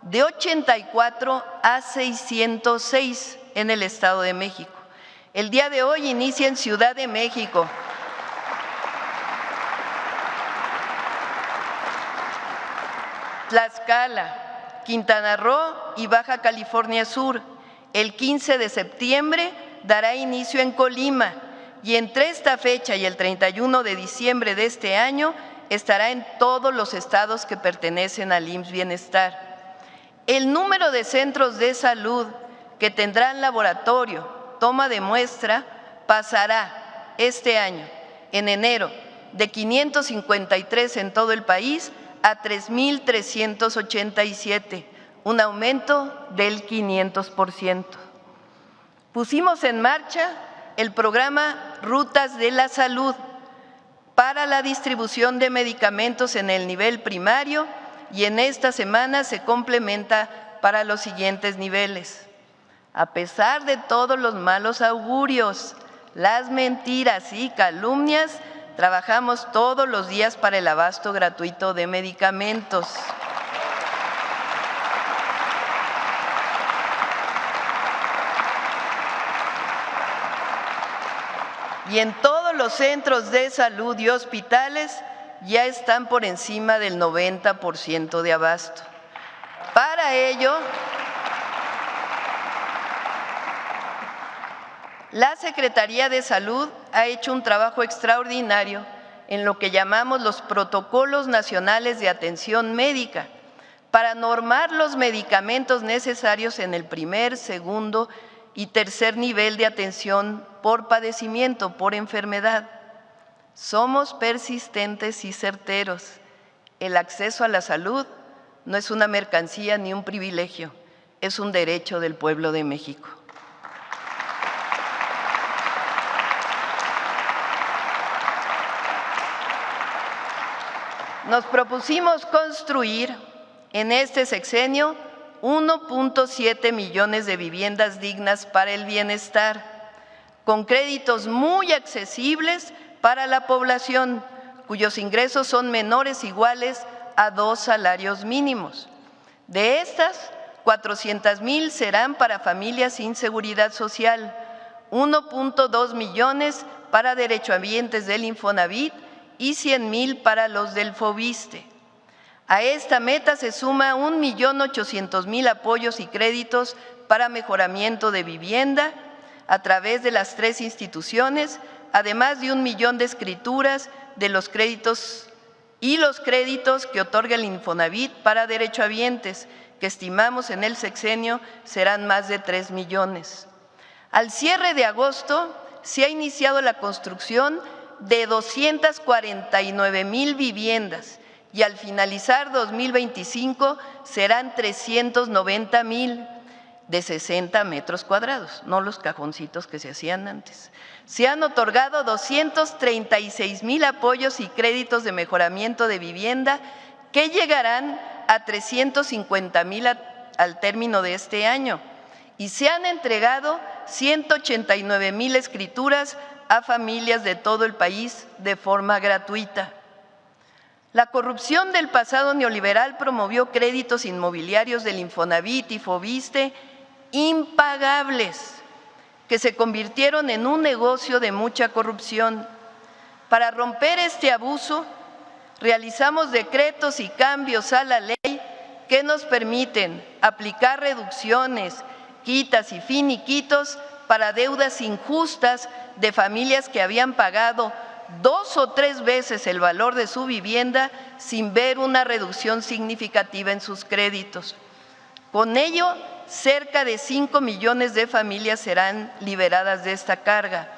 de 84 a 606 en el Estado de México. El día de hoy inicia en Ciudad de México. Tlaxcala, Quintana Roo y Baja California Sur. El 15 de septiembre dará inicio en Colima y entre esta fecha y el 31 de diciembre de este año estará en todos los estados que pertenecen al IMSS Bienestar. El número de centros de salud que tendrán laboratorio, toma de muestra, pasará este año, en enero, de 553 en todo el país a 3,387, un aumento del 500%. Pusimos en marcha el programa Rutas de la Salud para la distribución de medicamentos en el nivel primario y en esta semana se complementa para los siguientes niveles. A pesar de todos los malos augurios, las mentiras y calumnias, trabajamos todos los días para el abasto gratuito de medicamentos. Y en todos los centros de salud y hospitales ya están por encima del 90% de abasto. Para ello, la Secretaría de Salud ha hecho un trabajo extraordinario en lo que llamamos los protocolos nacionales de atención médica para normar los medicamentos necesarios en el primer, segundo y tercer nivel de atención por padecimiento, por enfermedad. Somos persistentes y certeros. El acceso a la salud no es una mercancía ni un privilegio, es un derecho del pueblo de México. Nos propusimos construir en este sexenio 1,7 millones de viviendas dignas para el bienestar, con créditos muy accesibles para la población, cuyos ingresos son menores o iguales a 2 salarios mínimos. De estas, 400,000 serán para familias sin seguridad social, 1,2 millones para derechohabientes del Infonavit y 100,000 para los del Fobiste. A esta meta se suma 1,800,000 apoyos y créditos para mejoramiento de vivienda a través de las 3 instituciones, además de 1 millón de escrituras de los créditos y los créditos que otorga el Infonavit para derechohabientes, que estimamos en el sexenio serán más de 3 millones. Al cierre de agosto se ha iniciado la construcción de 249,000 viviendas y al finalizar 2025 serán 390,000 de 60 metros cuadrados, no los cajoncitos que se hacían antes. Se han otorgado 236,000 apoyos y créditos de mejoramiento de vivienda que llegarán a 350,000 al término de este año y se han entregado 189,000 escrituras a familias de todo el país de forma gratuita. La corrupción del pasado neoliberal promovió créditos inmobiliarios del Infonavit y Fobiste impagables, que se convirtieron en un negocio de mucha corrupción. Para romper este abuso, realizamos decretos y cambios a la ley que nos permiten aplicar reducciones, quitas y finiquitos para deudas injustas de familias que habían pagado 2 o 3 veces el valor de su vivienda sin ver una reducción significativa en sus créditos. Con ello, cerca de 5 millones de familias serán liberadas de esta carga.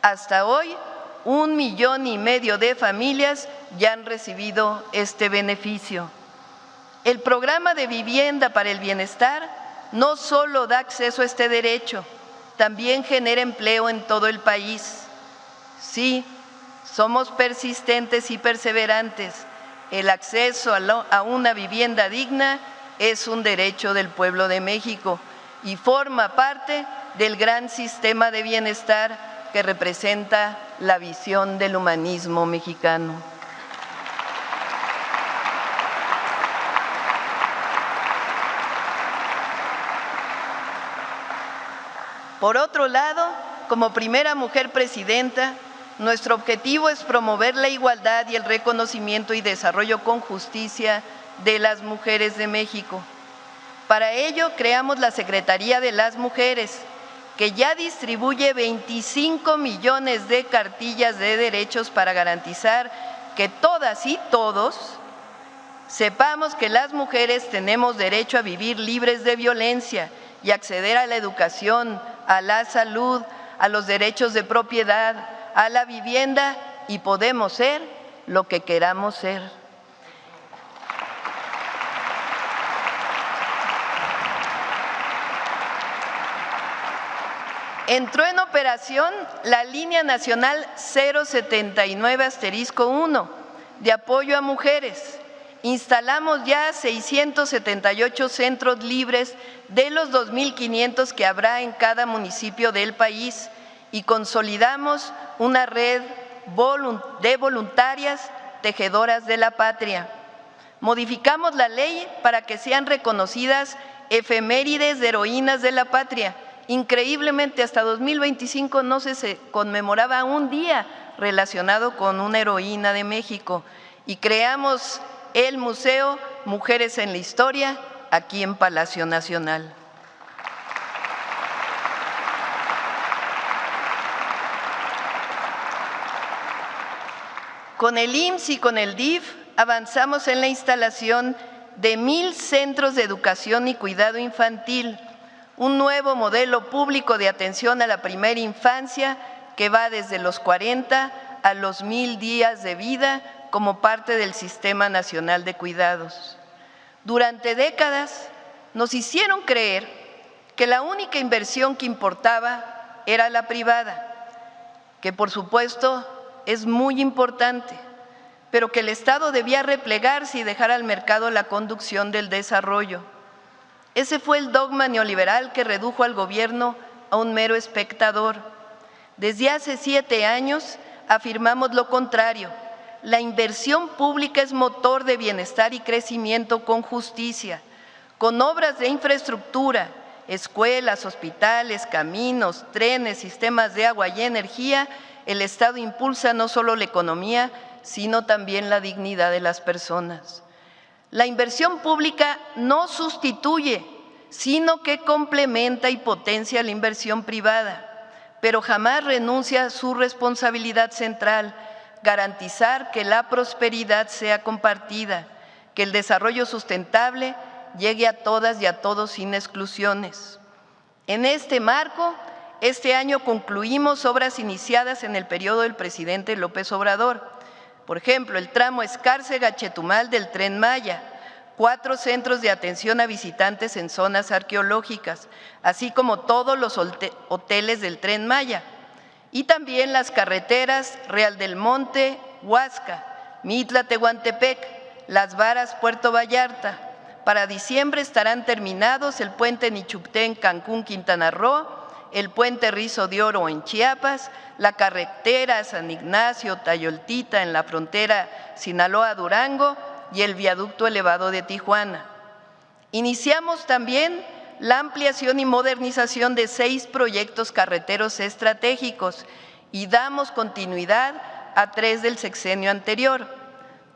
Hasta hoy, 1,5 millones de familias ya han recibido este beneficio. El programa de vivienda para el bienestar no solo da acceso a este derecho, también genera empleo en todo el país. Sí, somos persistentes y perseverantes. El acceso a una vivienda digna es un derecho del pueblo de México y forma parte del gran sistema de bienestar que representa la visión del humanismo mexicano. Por otro lado, como primera mujer presidenta, nuestro objetivo es promover la igualdad y el reconocimiento y desarrollo con justicia de las mujeres de México. Para ello, creamos la Secretaría de las Mujeres, que ya distribuye 25 millones de cartillas de derechos para garantizar que todas y todos sepamos que las mujeres tenemos derecho a vivir libres de violencia y acceder a la educación, a la salud, a los derechos de propiedad, a la vivienda y podemos ser lo que queramos ser. Entró en operación la Línea Nacional 079-1 de apoyo a mujeres. Instalamos ya 678 centros libres de los 2.500 que habrá en cada municipio del país y consolidamos una red de voluntarias tejedoras de la patria. Modificamos la ley para que sean reconocidas efemérides de heroínas de la patria. Increíblemente, hasta 2025 no se conmemoraba un día relacionado con una heroína de México y creamos el Museo Mujeres en la Historia aquí en Palacio Nacional. Con el IMSS y con el DIF avanzamos en la instalación de 1,000 centros de educación y cuidado infantil, un nuevo modelo público de atención a la primera infancia que va desde los 40 a los 1,000 días de vida como parte del Sistema Nacional de Cuidados. Durante décadas nos hicieron creer que la única inversión que importaba era la privada, que por supuesto es muy importante, pero que el Estado debía replegarse y dejar al mercado la conducción del desarrollo. Ese fue el dogma neoliberal que redujo al gobierno a un mero espectador. Desde hace 7 años afirmamos lo contrario. La inversión pública es motor de bienestar y crecimiento con justicia, con obras de infraestructura, escuelas, hospitales, caminos, trenes, sistemas de agua y energía. El Estado impulsa no solo la economía, sino también la dignidad de las personas. La inversión pública no sustituye, sino que complementa y potencia la inversión privada, pero jamás renuncia a su responsabilidad central, garantizar que la prosperidad sea compartida, que el desarrollo sustentable llegue a todas y a todos sin exclusiones. En este marco, este año concluimos obras iniciadas en el periodo del presidente López Obrador. Por ejemplo, el tramo Escárcega-Chetumal del Tren Maya, 4 centros de atención a visitantes en zonas arqueológicas, así como todos los hoteles del Tren Maya, y también las carreteras Real del Monte, Huasca, Mitla-Tehuantepec, Las Varas, Puerto Vallarta. Para diciembre estarán terminados el puente Nichupté en Cancún, Quintana Roo, el puente Rizo de Oro en Chiapas, la carretera San Ignacio, Tayoltita en la frontera Sinaloa-Durango y el viaducto elevado de Tijuana. Iniciamos también la ampliación y modernización de 6 proyectos carreteros estratégicos y damos continuidad a 3 del sexenio anterior: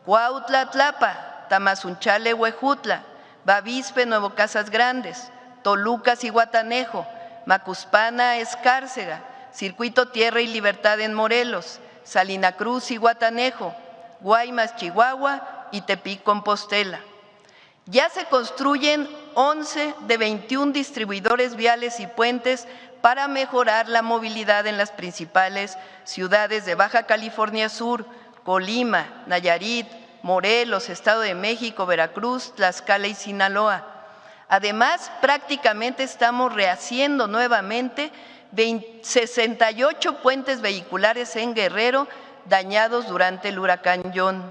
Cuautla-Tlapa, Tamazunchale-Huejutla, Bavispe, Nuevo Casas Grandes, Toluca-Zihuatanejo, Macuspana-Escárcega, Circuito Tierra y Libertad en Morelos, Salina Cruz-Zihuatanejo, Guaymas, Chihuahua y Tepic-Compostela. Ya se construyen 11 de 21 distribuidores viales y puentes para mejorar la movilidad en las principales ciudades de Baja California Sur, Colima, Nayarit, Morelos, Estado de México, Veracruz, Tlaxcala y Sinaloa. Además, prácticamente estamos rehaciendo nuevamente 68 puentes vehiculares en Guerrero dañados durante el huracán John.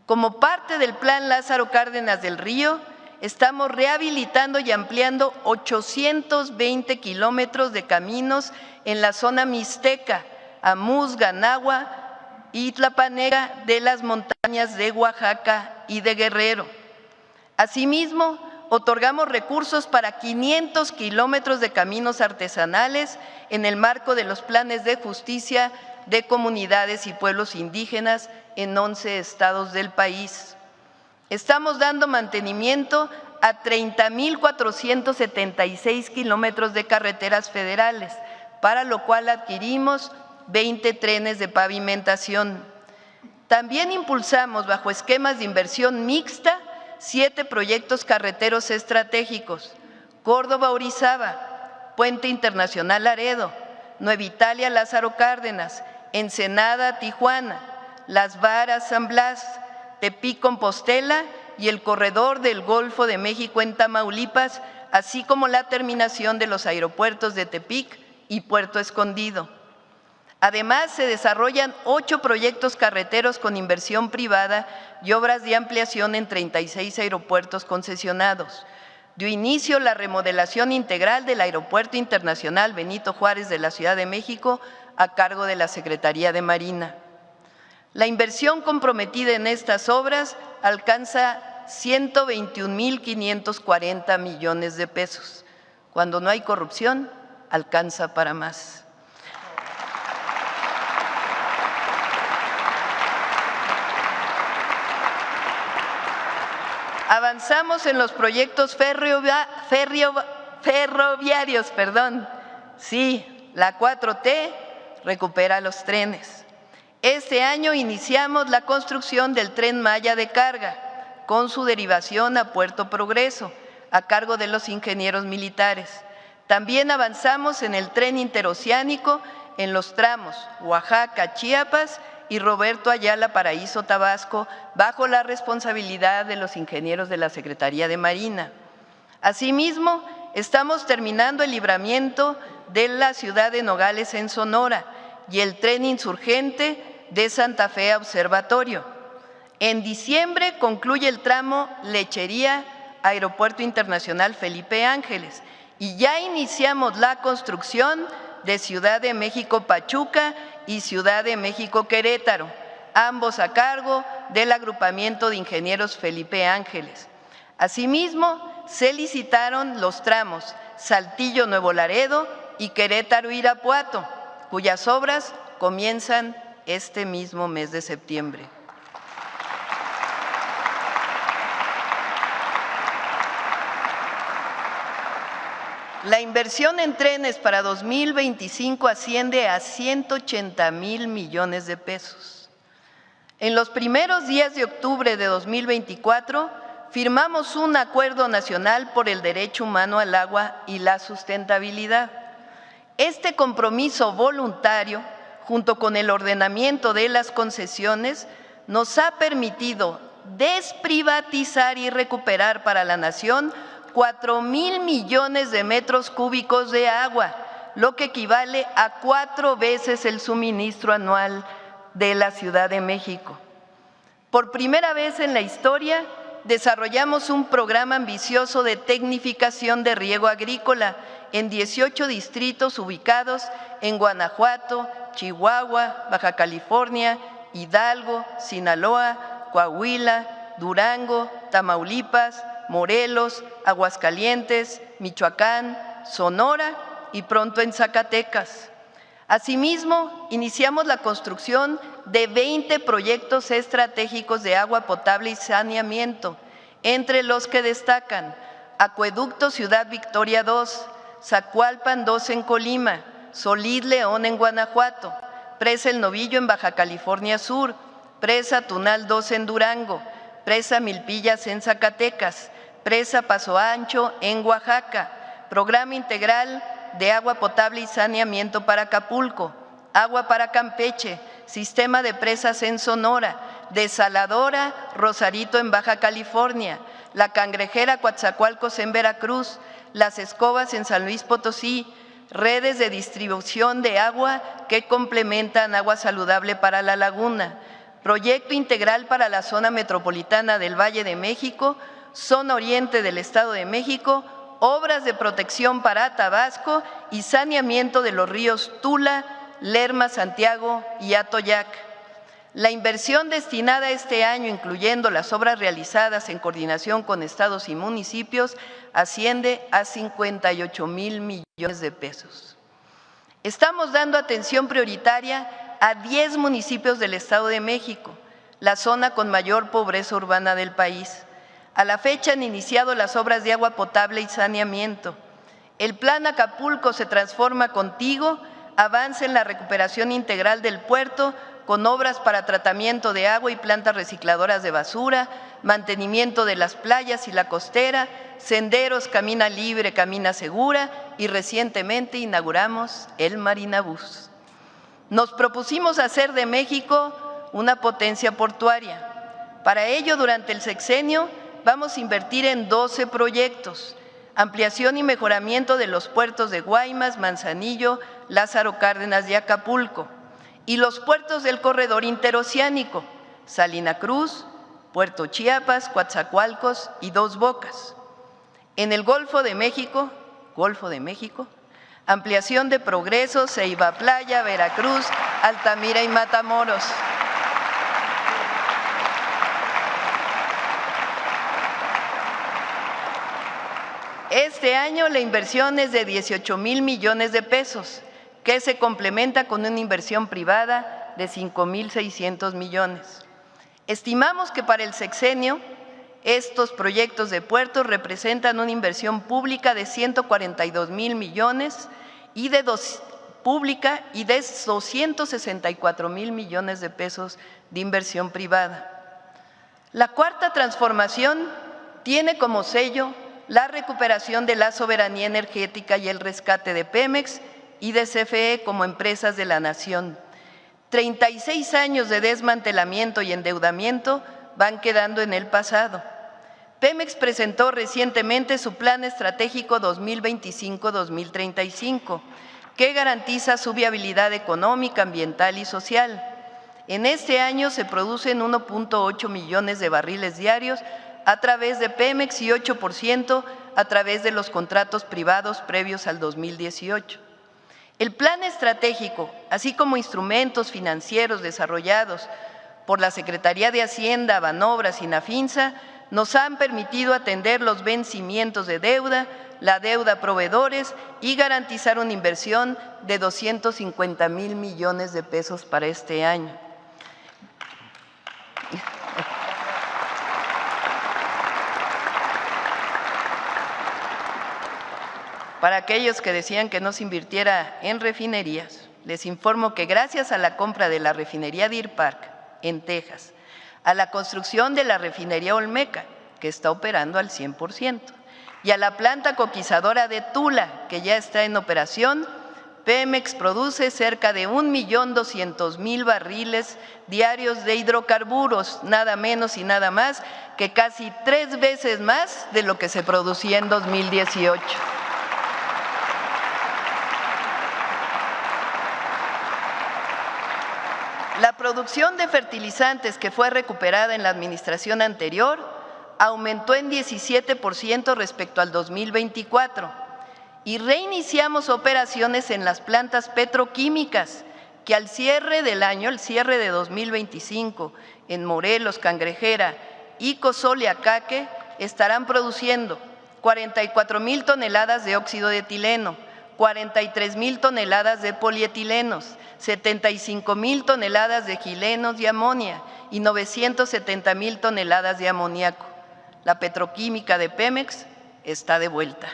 Como parte del Plan Lázaro Cárdenas del Río, estamos rehabilitando y ampliando 820 kilómetros de caminos en la zona mixteca, Amuzga, Nahua y Tlapanega de las montañas de Oaxaca y de Guerrero. Asimismo, otorgamos recursos para 500 kilómetros de caminos artesanales en el marco de los planes de justicia de comunidades y pueblos indígenas en 11 estados del país. Estamos dando mantenimiento a 30,476 kilómetros de carreteras federales, para lo cual adquirimos 20 trenes de pavimentación. También impulsamos, bajo esquemas de inversión mixta, 7 proyectos carreteros estratégicos: Córdoba-Orizaba, Puente Internacional Laredo, Nueva Italia Lázaro Cárdenas, Ensenada-Tijuana, Las Varas-San Blas, Tepic-Compostela y el corredor del Golfo de México en Tamaulipas, así como la terminación de los aeropuertos de Tepic y Puerto Escondido. Además, se desarrollan 8 proyectos carreteros con inversión privada y obras de ampliación en 36 aeropuertos concesionados. Dio inicio la remodelación integral del Aeropuerto Internacional Benito Juárez de la Ciudad de México a cargo de la Secretaría de Marina. La inversión comprometida en estas obras alcanza 121,540 millones de pesos. Cuando no hay corrupción, alcanza para más. Avanzamos en los proyectos ferroviarios, Sí, la 4T recupera los trenes. Este año iniciamos la construcción del Tren Maya de carga, con su derivación a Puerto Progreso, a cargo de los ingenieros militares. También avanzamos en el tren interoceánico en los tramos Oaxaca-Chiapas y Roberto Ayala Paraíso Tabasco, bajo la responsabilidad de los ingenieros de la Secretaría de Marina. Asimismo, estamos terminando el libramiento de la ciudad de Nogales en Sonora y el tren insurgente de Santa Fe a Observatorio. En diciembre concluye el tramo Lechería, Aeropuerto Internacional Felipe Ángeles, y ya iniciamos la construcción de Ciudad de México-Pachuca y Ciudad de México-Querétaro, ambos a cargo del Agrupamiento de Ingenieros Felipe Ángeles. Asimismo, se licitaron los tramos Saltillo-Nuevo Laredo y Querétaro-Irapuato, cuyas obras comienzan este mismo mes de septiembre. La inversión en trenes para 2025 asciende a 180,000 millones de pesos. En los primeros días de octubre de 2024, firmamos un acuerdo nacional por el derecho humano al agua y la sustentabilidad. Este compromiso voluntario, junto con el ordenamiento de las concesiones, nos ha permitido desprivatizar y recuperar para la nación 4,000 millones de metros cúbicos de agua, lo que equivale a 4 veces el suministro anual de la Ciudad de México. Por primera vez en la historia, desarrollamos un programa ambicioso de tecnificación de riego agrícola en 18 distritos ubicados en Guanajuato, Chihuahua, Baja California, Hidalgo, Sinaloa, Coahuila, Durango, Tamaulipas, Morelos, Aguascalientes, Michoacán, Sonora y pronto en Zacatecas. Asimismo, iniciamos la construcción de 20 proyectos estratégicos de agua potable y saneamiento, entre los que destacan Acueducto Ciudad Victoria 2, Zacualpan 2 en Colima, Solís León en Guanajuato, Presa El Novillo en Baja California Sur, Presa Tunal 2 en Durango, Presa Milpillas en Zacatecas, Presa Paso Ancho en Oaxaca, Programa Integral de Agua Potable y Saneamiento para Acapulco, Agua para Campeche, Sistema de Presas en Sonora, Desaladora Rosarito en Baja California, La Cangrejera Coatzacoalcos en Veracruz, Las Escobas en San Luis Potosí, redes de distribución de agua que complementan agua saludable para la laguna, Proyecto integral para la zona metropolitana del Valle de México, zona oriente del Estado de México, obras de protección para Tabasco y saneamiento de los ríos Tula, Lerma, Santiago y Atoyac. La inversión destinada este año, incluyendo las obras realizadas en coordinación con estados y municipios, asciende a 58,000 millones de pesos. Estamos dando atención prioritaria a 10 municipios del Estado de México, la zona con mayor pobreza urbana del país. A la fecha han iniciado las obras de agua potable y saneamiento. El Plan Acapulco se transforma contigo, avanza en la recuperación integral del puerto con obras para tratamiento de agua y plantas recicladoras de basura, mantenimiento de las playas y la costera, senderos, camina libre, camina segura y recientemente inauguramos el Marinabús. Nos propusimos hacer de México una potencia portuaria. Para ello, durante el sexenio, vamos a invertir en 12 proyectos: ampliación y mejoramiento de los puertos de Guaymas, Manzanillo, Lázaro Cárdenas y Acapulco, y los puertos del corredor interoceánico, Salina Cruz, Puerto Chiapas, Coatzacoalcos y Dos Bocas. En el Golfo de México, ampliación de Progreso, Ceiba Playa, Veracruz, Altamira y Matamoros. Este año la inversión es de 18,000 millones de pesos, que se complementa con una inversión privada de 5,600 millones. Estimamos que para el sexenio estos proyectos de puertos representan una inversión pública de 142,000 millones y de 264,000 millones de pesos de inversión privada. La cuarta transformación tiene como sello la recuperación de la soberanía energética y el rescate de Pemex y de CFE como empresas de la nación. 36 años de desmantelamiento y endeudamiento van quedando en el pasado. Pemex presentó recientemente su Plan Estratégico 2025-2035, que garantiza su viabilidad económica, ambiental y social. En este año se producen 1,8 millones de barriles diarios a través de Pemex y 8% a través de los contratos privados previos al 2018. El plan estratégico, así como instrumentos financieros desarrollados por la Secretaría de Hacienda, Banobras y Nafinsa, nos han permitido atender los vencimientos de deuda, la deuda a proveedores y garantizar una inversión de 250,000 millones de pesos para este año. Para aquellos que decían que no se invirtiera en refinerías, les informo que gracias a la compra de la refinería Deer Park en Texas, a la construcción de la refinería Olmeca, que está operando al 100%, y a la planta coquizadora de Tula, que ya está en operación, Pemex produce cerca de 1,200,000 barriles diarios de hidrocarburos, nada menos y nada más que casi 3 veces más de lo que se producía en 2018. La producción de fertilizantes que fue recuperada en la administración anterior aumentó en 17% respecto al 2024 y reiniciamos operaciones en las plantas petroquímicas que al cierre del año, el cierre de 2025, en Morelos, Cangrejera y Cozoleacaque estarán produciendo 44,000 toneladas de óxido de etileno, 43,000 toneladas de polietilenos, 75,000 toneladas de gilenos y amonia y 970,000 toneladas de amoníaco. La petroquímica de Pemex está de vuelta.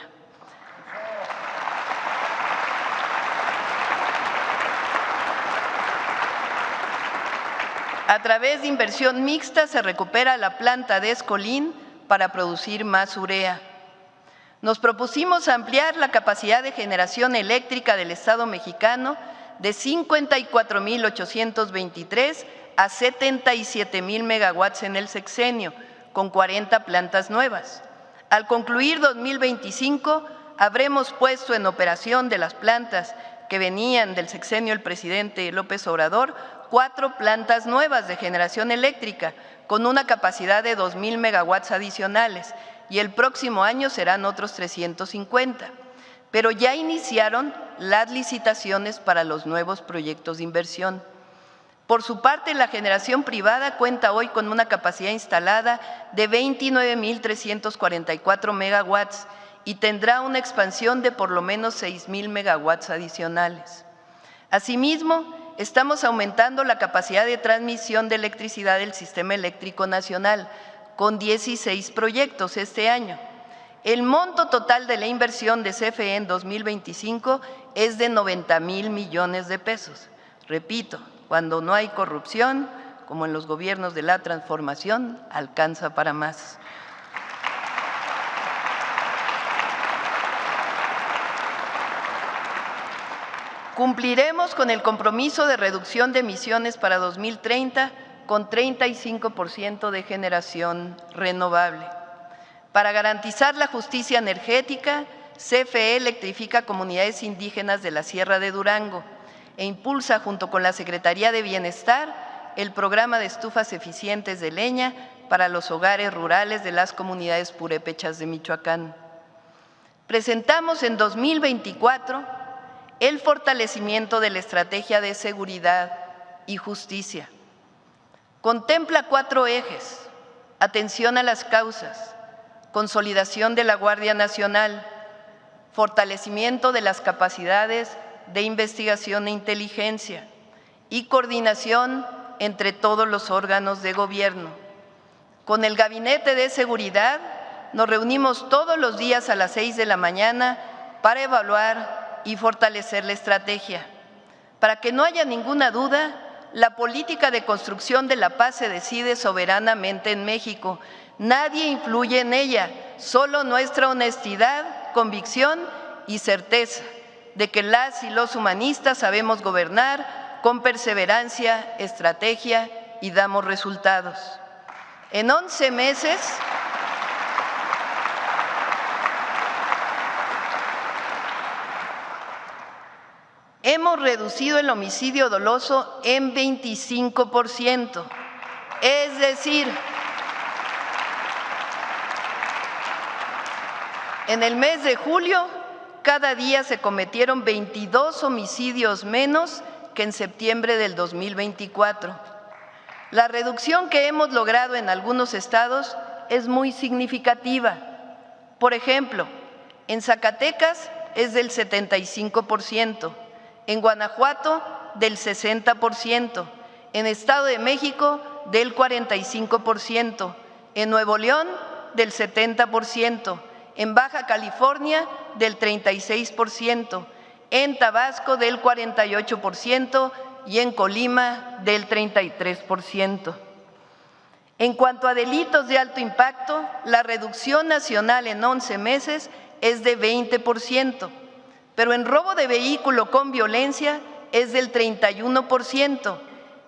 A través de inversión mixta se recupera la planta de Escolín para producir más urea. Nos propusimos ampliar la capacidad de generación eléctrica del Estado mexicano de 54,823 a 77,000 megawatts en el sexenio, con 40 plantas nuevas. Al concluir 2025, habremos puesto en operación de las plantas que venían del sexenio del presidente López Obrador 4 plantas nuevas de generación eléctrica con una capacidad de 2,000 megawatts adicionales y el próximo año serán otros 350. Pero ya iniciaron las licitaciones para los nuevos proyectos de inversión. Por su parte, la generación privada cuenta hoy con una capacidad instalada de 29,344 megawatts y tendrá una expansión de por lo menos 6,000 megawatts adicionales. Asimismo, estamos aumentando la capacidad de transmisión de electricidad del Sistema Eléctrico Nacional con 16 proyectos este año. El monto total de la inversión de CFE en 2025 es de 90,000 millones de pesos. Repito, cuando no hay corrupción, como en los gobiernos de la transformación, alcanza para más. Cumpliremos con el compromiso de reducción de emisiones para 2030 con 35% de generación renovable. Para garantizar la justicia energética, CFE electrifica comunidades indígenas de la Sierra de Durango e impulsa junto con la Secretaría de Bienestar el programa de estufas eficientes de leña para los hogares rurales de las comunidades purépechas de Michoacán. Presentamos en 2024 el fortalecimiento de la estrategia de seguridad y justicia. Contempla 4 ejes: atención a las causas, consolidación de la Guardia Nacional, fortalecimiento de las capacidades de investigación e inteligencia y coordinación entre todos los órganos de gobierno. Con el Gabinete de Seguridad nos reunimos todos los días a las 6 de la mañana para evaluar y fortalecer la estrategia. Para que no haya ninguna duda, la política de construcción de la paz se decide soberanamente en México. Nadie influye en ella, solo nuestra honestidad, convicción y certeza de que las y los humanistas sabemos gobernar con perseverancia, estrategia y damos resultados. En 11 meses, hemos reducido el homicidio doloso en 25%, es decir, en el mes de julio, cada día se cometieron 22 homicidios menos que en septiembre del 2024. La reducción que hemos logrado en algunos estados es muy significativa. Por ejemplo, en Zacatecas es del 75%, en Guanajuato del 60%, en Estado de México del 45%, en Nuevo León del 70%, en Baja California del 36%, en Tabasco del 48% y en Colima del 33%. En cuanto a delitos de alto impacto, la reducción nacional en 11 meses es de 20%, pero en robo de vehículo con violencia es del 31%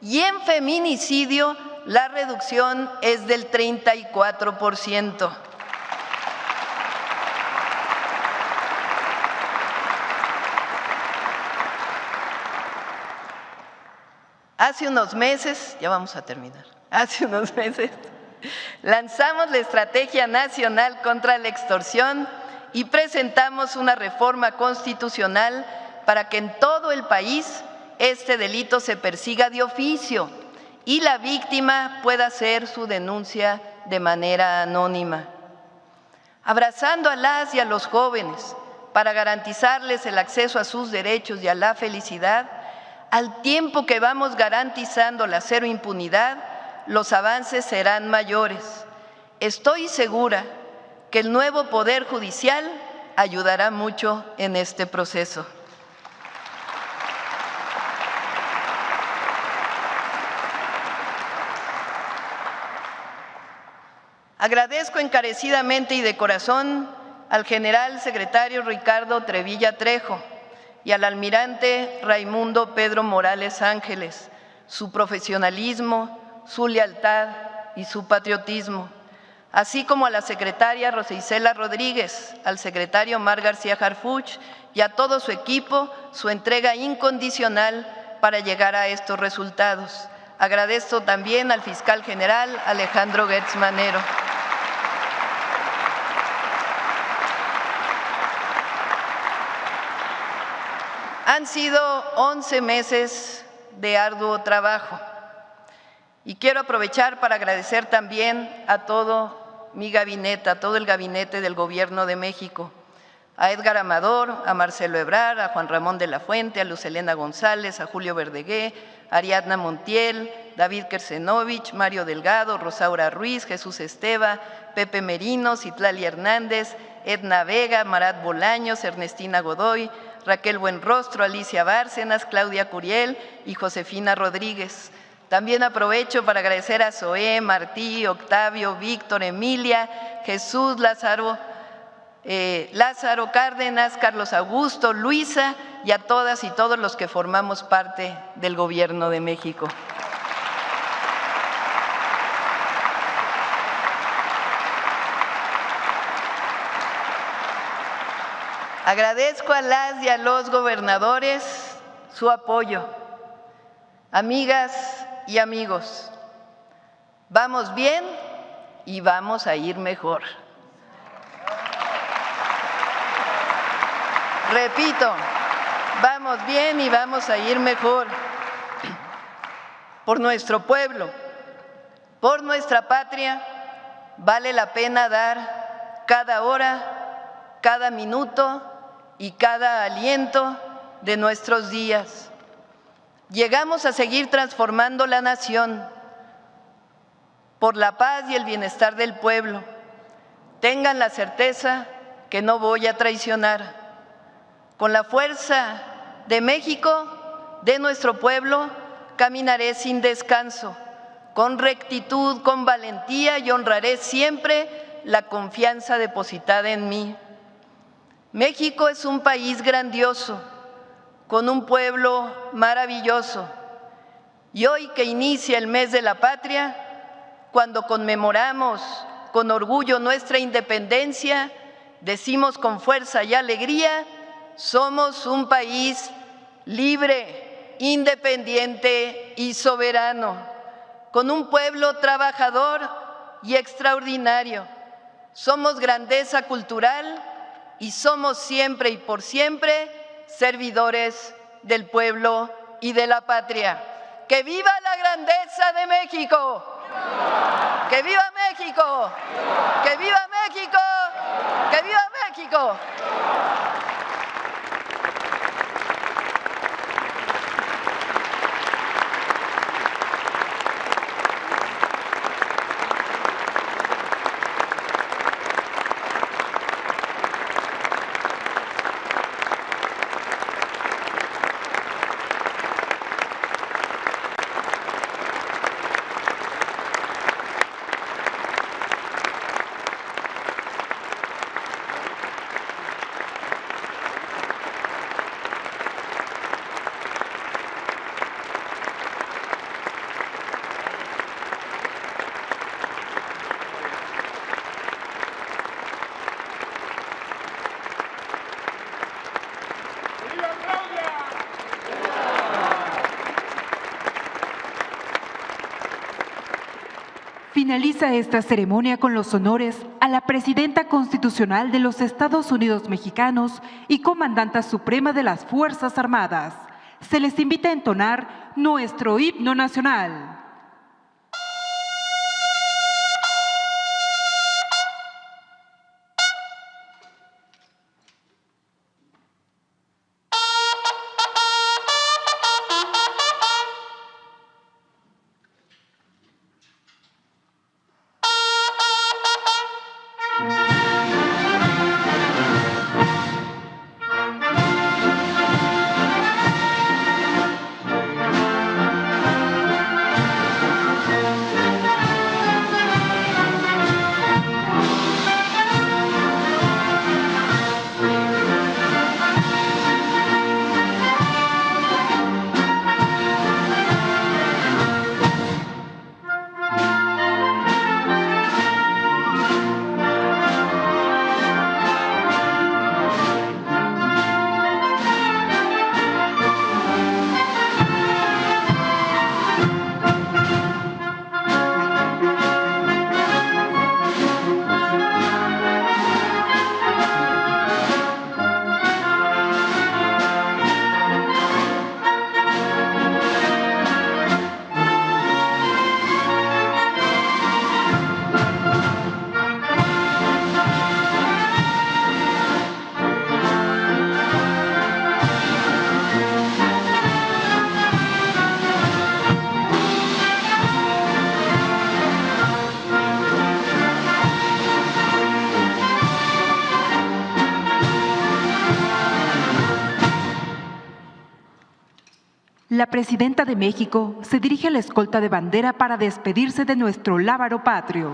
y en feminicidio la reducción es del 34%. Hace unos meses, ya vamos a terminar, lanzamos la Estrategia Nacional contra la Extorsión y presentamos una reforma constitucional para que en todo el país este delito se persiga de oficio y la víctima pueda hacer su denuncia de manera anónima. Abrazando a las y a los jóvenes para garantizarles el acceso a sus derechos y a la felicidad, al tiempo que vamos garantizando la cero impunidad, los avances serán mayores. Estoy segura que el nuevo Poder Judicial ayudará mucho en este proceso. Agradezco encarecidamente y de corazón al general secretario Ricardo Trevilla Trejo y al almirante Raimundo Pedro Morales Ángeles, su profesionalismo, su lealtad y su patriotismo, así como a la secretaria Rosa Isela Rodríguez, al secretario Mar García Harfuch y a todo su equipo, su entrega incondicional para para llegar a estos resultados. Agradezco también al fiscal general Alejandro Gertz Manero. Han sido 11 meses de arduo trabajo y quiero aprovechar para agradecer también a todo mi gabinete, a todo el gabinete del Gobierno de México, a Edgar Amador, a Marcelo Ebrard, a Juan Ramón de la Fuente, a Luz Helena González, a Julio Verdegué, a Ariadna Montiel, David Kersenovich, Mario Delgado, Rosaura Ruiz, Jesús Esteva, Pepe Merino, Citlali Hernández, Edna Vega, Marat Bolaños, Ernestina Godoy, Raquel Buenrostro, Alicia Bárcenas, Claudia Curiel y Josefina Rodríguez. También aprovecho para agradecer a Zoé, Martí, Octavio, Víctor, Emilia, Jesús, Lázaro Cárdenas, Carlos Augusto, Luisa y a todas y todos los que formamos parte del Gobierno de México. Agradezco a las y a los gobernadores su apoyo. Amigas y amigos, vamos bien y vamos a ir mejor. Repito, vamos bien y vamos a ir mejor. Por nuestro pueblo, por nuestra patria, vale la pena dar cada hora, cada minuto y cada aliento de nuestros días. Llegamos a seguir transformando la nación por la paz y el bienestar del pueblo. Tengan la certeza que no voy a traicionar. Con la fuerza de México, de nuestro pueblo, caminaré sin descanso, con rectitud, con valentía y honraré siempre la confianza depositada en mí. México es un país grandioso, con un pueblo maravilloso. Y hoy que inicia el mes de la patria, cuando conmemoramos con orgullo nuestra independencia, decimos con fuerza y alegría: somos un país libre, independiente y soberano, con un pueblo trabajador y extraordinario. Somos grandeza cultural y somos siempre y por siempre servidores del pueblo y de la patria. ¡Que viva la grandeza de México! ¡Que viva México! ¡Que viva México! ¡Que viva México! Finaliza esta ceremonia con los honores a la Presidenta Constitucional de los Estados Unidos Mexicanos y Comandanta Suprema de las Fuerzas Armadas. Se les invita a entonar nuestro himno nacional. La presidenta de México se dirige a la escolta de bandera para despedirse de nuestro lábaro patrio.